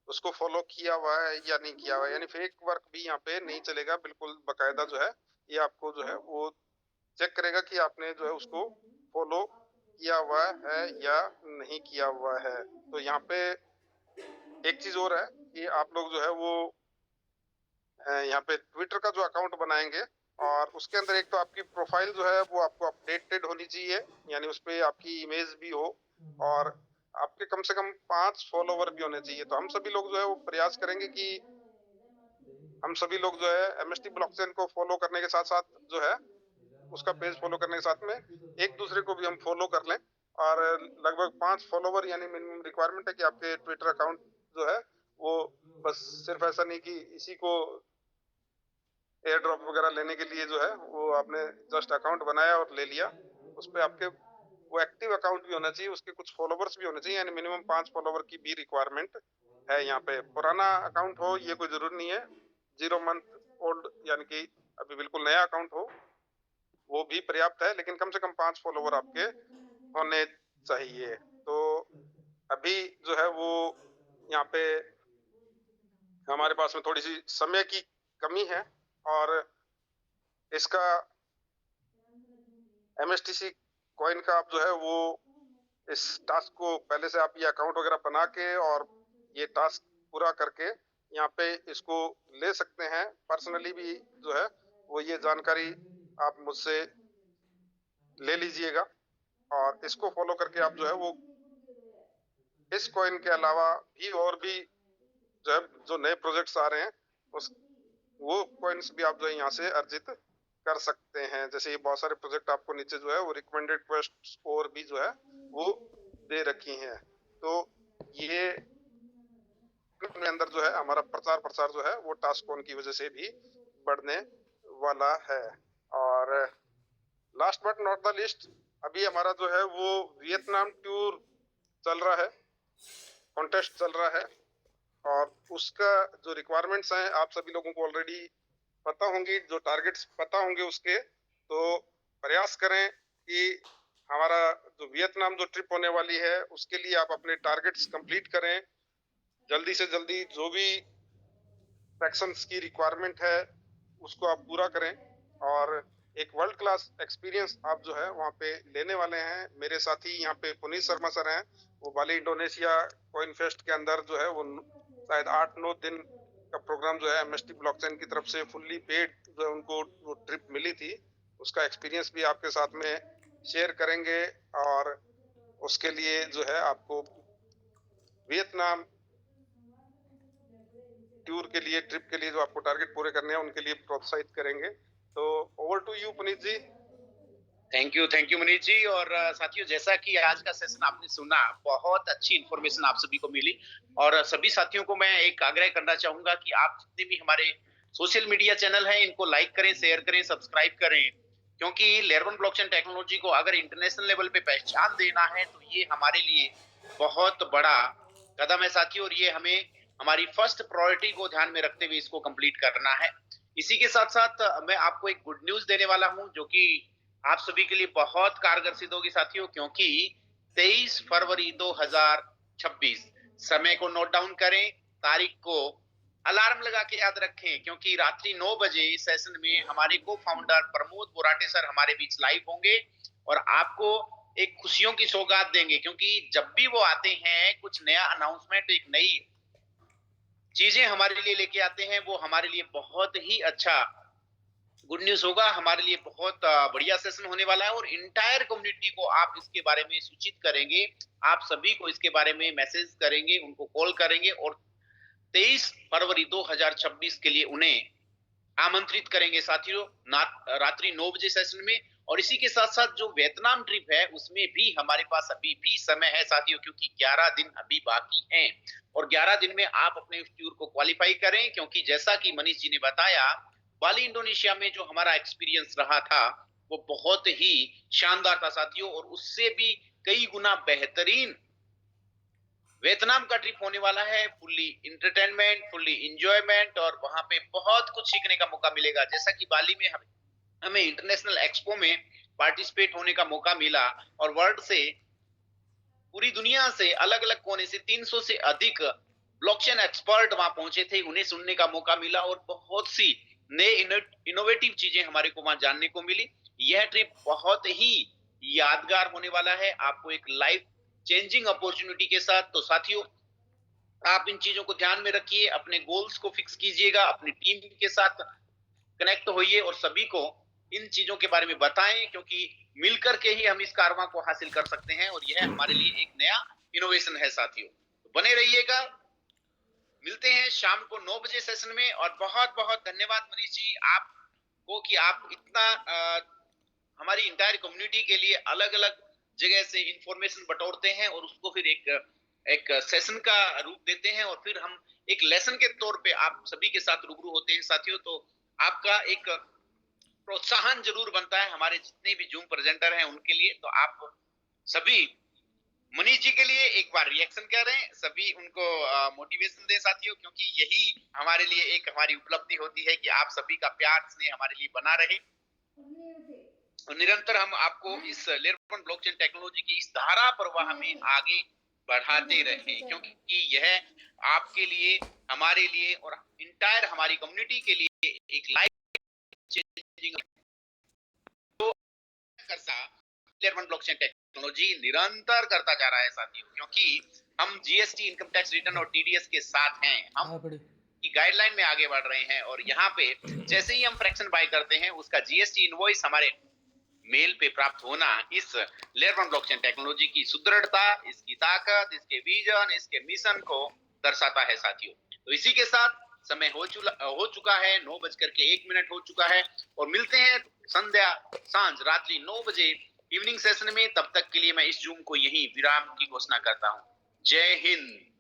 उसको फॉलो किया हुआ है या नहीं किया हुआ है। यानी फेक वर्क भी यहाँ पे नहीं चलेगा, बिल्कुल बकायदा जो है ये आपको जो है वो चेक करेगा कि आपने जो है उसको फॉलो किया हुआ है या नहीं किया हुआ है। तो यहाँ पे एक चीज और है कि आप लोग जो है वो यहाँ पे ट्विटर का जो अकाउंट बनाएंगे, और उसके अंदर एक तो आपकी प्रोफाइल जो है वो आपको अपडेटेड होनी चाहिए, यानी उस पर आपकी इमेज भी हो, और आपके कम से कम 5 फॉलोवर भी होने चाहिए। तो हम सभी लोग जो है वो प्रयास करेंगे कि हम सभी लोग जो है एमएसटी ब्लॉकचेन को फॉलो करने के साथ साथ जो है उसका पेज फॉलो करने के साथ में एक दूसरे को भी हम फॉलो कर लें। और लगभग 5 फॉलोवर यानी मिनिमम रिक्वायरमेंट है कि आपके ट्विटर अकाउंट जो है वो बस सिर्फ ऐसा नहीं कि इसी को एयर ड्रॉप वगैरह लेने के लिए जो है वो आपने जस्ट अकाउंट बनाया और ले लिया। उस पर आपके वो एक्टिव अकाउंट भी होना चाहिए, उसके कुछ फॉलोवर्स भी होने चाहिए, यानी मिनिमम 5 फॉलोवर की भी रिक्वायरमेंट है। यहाँ पे पुराना अकाउंट हो ये कोई जरूरी नहीं है, 0 मंथ ओल्ड यानी कि अभी बिल्कुल नया अकाउंट हो वो भी पर्याप्त है, लेकिन कम से कम 5 फॉलोवर आपके होने चाहिए। तो अभी जो है वो यहाँ पे हमारे पास में थोड़ी सी समय की कमी है, और इसका MSTC कॉइन का आप जो है वो इस टास्क को पहले से आप ये अकाउंट वगैरह बना के और ये टास्क पूरा करके यहाँ पे इसको ले सकते हैं। पर्सनली भी जो है वो ये जानकारी आप मुझसे ले लीजिएगा, और इसको फॉलो करके आप जो है वो इस कॉइन के अलावा भी और भी जो है जो नए प्रोजेक्ट्स आ रहे हैं उस वो कॉइन्स भी आप जो है यहाँ से अर्जित कर सकते हैं। जैसे ये बहुत सारे प्रोजेक्ट आपको नीचे जो है वो रिकमेंडेड क्वेस्ट और भी जो है वो दे रखी हैं। तो ये अपने अंदर जो है हमारा प्रचार प्रसार जो है वो टास्क ऑन की वजह से भी बढ़ने वाला है। और last but not the list, अभी हमारा जो है वो वियतनाम टूर चल रहा है, कॉन्टेस्ट चल रहा है, और उसका जो रिक्वायरमेंट्स हैं आप सभी लोगों को ऑलरेडी पता होंगी, जो टारगेट्स पता होंगे उसके। तो प्रयास करें कि हमारा जो वियतनाम जो ट्रिप होने वाली है उसके लिए आप अपने टारगेट्स कंप्लीट करें। जल्दी से जल्दी जो भी सेक्शंस की रिक्वायरमेंट है उसको आप पूरा करें और एक वर्ल्ड क्लास एक्सपीरियंस आप जो है वहाँ पे लेने वाले हैं। मेरे साथी यहाँ पे पुनीत शर्मा सर हैं, वो बाली इंडोनेशिया कॉइन फेस्ट के अंदर जो है वो शायद 8-9 दिन का प्रोग्राम जो है एमएसटी ब्लॉकचेन की तरफ से फुल्ली पेड जो है उनको वो ट्रिप मिली थी, उसका एक्सपीरियंस भी आपके साथ में शेयर करेंगे। और उसके लिए जो है आपको वियतनाम टूर के लिए, ट्रिप के लिए जो आपको टारगेट पूरे करने हैं उनके लिए प्रोत्साहित करेंगे। तो over to you Puneet ji. Thank you Manish ji. और साथियों, जैसा कि आज का सेशन आपने सुना, बहुत अच्छी इन्फॉर्मेशन आप सभी को मिली। और सभी साथियों को मैं एक आग्रह करना चाहूंगा कि आप जितने भी हमारे सोशल मीडिया चैनल हैं इनको लाइक करें, शेयर करें, सब्सक्राइब करें, क्योंकि लेयरवन ब्लॉकचेन टेक्नोलॉजी को अगर इंटरनेशनल लेवल पे पहचान देना है तो ये हमारे लिए बहुत बड़ा कदम है साथियों। और ये हमें हमारी फर्स्ट प्रायोरिटी को ध्यान में रखते हुए इसको कंप्लीट करना है। इसी के साथ साथ मैं आपको एक गुड न्यूज देने वाला हूं जो कि आप सभी के लिए बहुत कारगर सिद्ध होगी साथियों, क्योंकि 23 फरवरी 2026, समय को नोट डाउन करें, तारीख को अलार्म लगा के याद रखें, क्योंकि रात्रि 9 बजे सेशन में हमारे को फाउंडर प्रमोद बोराटे सर हमारे बीच लाइव होंगे और आपको एक खुशियों की सौगात देंगे। क्योंकि जब भी वो आते हैं कुछ नया अनाउंसमेंट, एक नई चीजें हमारे लिए लेके आते हैं, वो हमारे लिए बहुत ही अच्छा गुड न्यूज होगा, हमारे लिए बहुत बढ़िया सेशन होने वाला है। और इंटायर कम्युनिटी को आप इसके बारे में सूचित करेंगे, आप सभी को इसके बारे में मैसेज करेंगे, उनको कॉल करेंगे और 23 फरवरी 2026 के लिए उन्हें आमंत्रित करेंगे साथियों, रात्रि 9 बजे सेशन में। और इसी के साथ साथ जो वियतनाम ट्रिप है उसमें भी हमारे पास अभी भी समय है साथियों, क्योंकि 11 दिन अभी बाकी हैं और 11 दिन में आप अपने उस टूर को क्वालिफाई करें। क्योंकि जैसा कि मनीष जी ने बताया, बाली इंडोनेशिया में जो हमारा एक्सपीरियंस रहा था वो बहुत ही शानदार था साथियों, और उससे भी कई गुना बेहतरीन वियतनाम का ट्रिप होने वाला है। फुल्ली इंटरटेनमेंट, फुल्ली इंजॉयमेंट, और वहां पे बहुत कुछ सीखने का मौका मिलेगा। जैसा कि बाली में हमें इंटरनेशनल एक्सपो में पार्टिसिपेट होने का मौका मिला और वर्ल्ड से, पूरी दुनिया से, अलग अलग कोने से 300 से अधिक ब्लॉकचेन एक्सपर्ट वहां पहुंचे थे, उन्हें सुनने का मौका मिला और बहुत सी नए इनोवेटिव चीजें हमारे को वहां जानने को मिली। यह ट्रिप बहुत ही यादगार होने वाला है, आपको एक लाइफ चेंजिंग अपॉर्चुनिटी के साथ। तो साथियों, आप इन चीजों को ध्यान में रखिए, अपने गोल्स को फिक्स कीजिएगा, अपनी टीम के साथ कनेक्ट होइए और सभी को इन चीजों के बारे में बताएं, क्योंकि मिलकर के ही हम इस कारवां को हासिल कर सकते हैं और यह हमारे लिए एक नया इनोवेशन है साथियों। तो बने रहिएगा, मिलते हैं शाम को 9 बजे सेशन में। और बहुत बहुत धन्यवाद मनीष जी आपको कि आप इतना हमारी इंटायर कम्युनिटी के लिए अलग अलग जगह से इंफॉर्मेशन बटोरते हैं और उसको फिर एक सेशन का रूप देते हैं और फिर हम एक लेसन के तौर पे आप सभी के साथ रूबरू होते हैं साथियों। तो आपका एक प्रोत्साहन जरूर बनता है हमारे जितने भी जूम प्रेजेंटर हैं उनके लिए। तो आप सभी मनीष जी के लिए एक बार रिएक्शन करें, सभी उनको मोटिवेशन दें साथियों, क्योंकि यही हमारे लिए एक हमारी उपलब्धि होती है कि आप सभी का प्यार स्नेह हमारे लिए बना रहे और निरंतर हम आपको इस लेयरवन ब्लॉकचेन टेक्नोलॉजी की इस धारा प्रवाह में आगे बढ़ाते रहें, क्योंकि यह आपके लिए, हमारे लिए और इंटायर हमारी कम्युनिटी के लिए एक लाइफ चेंजिंग लेयरवन ब्लॉकचेन टेक्नोलॉजी निरंतर करता जा रहा है साथियों, क्योंकि हम जीएसटी, इनकम टैक्स रिटर्न और टीडीएस के साथ हैं, हम की गाइडलाइन में आगे बढ़ रहे हैं। और यहाँ पे जैसे ही हम फ्रैक्शन बाय करते हैं उसका जीएसटी इनवॉइस हमारे मेल पे प्राप्त होना इस लेयरवन ब्लॉकचेन टेक्नोलॉजी की सुदृढ़ता, इसकी ताकत, इसके विजन, इसके मिशन को दर्शाता है साथियों। तो इसी के साथ समय हो चुका है, 9:01 हो चुका है और मिलते हैं सांझ रात्रि 9 बजे इवनिंग सेशन में। तब तक के लिए मैं इस जूम को यही विराम की घोषणा करता हूं। जय हिंद।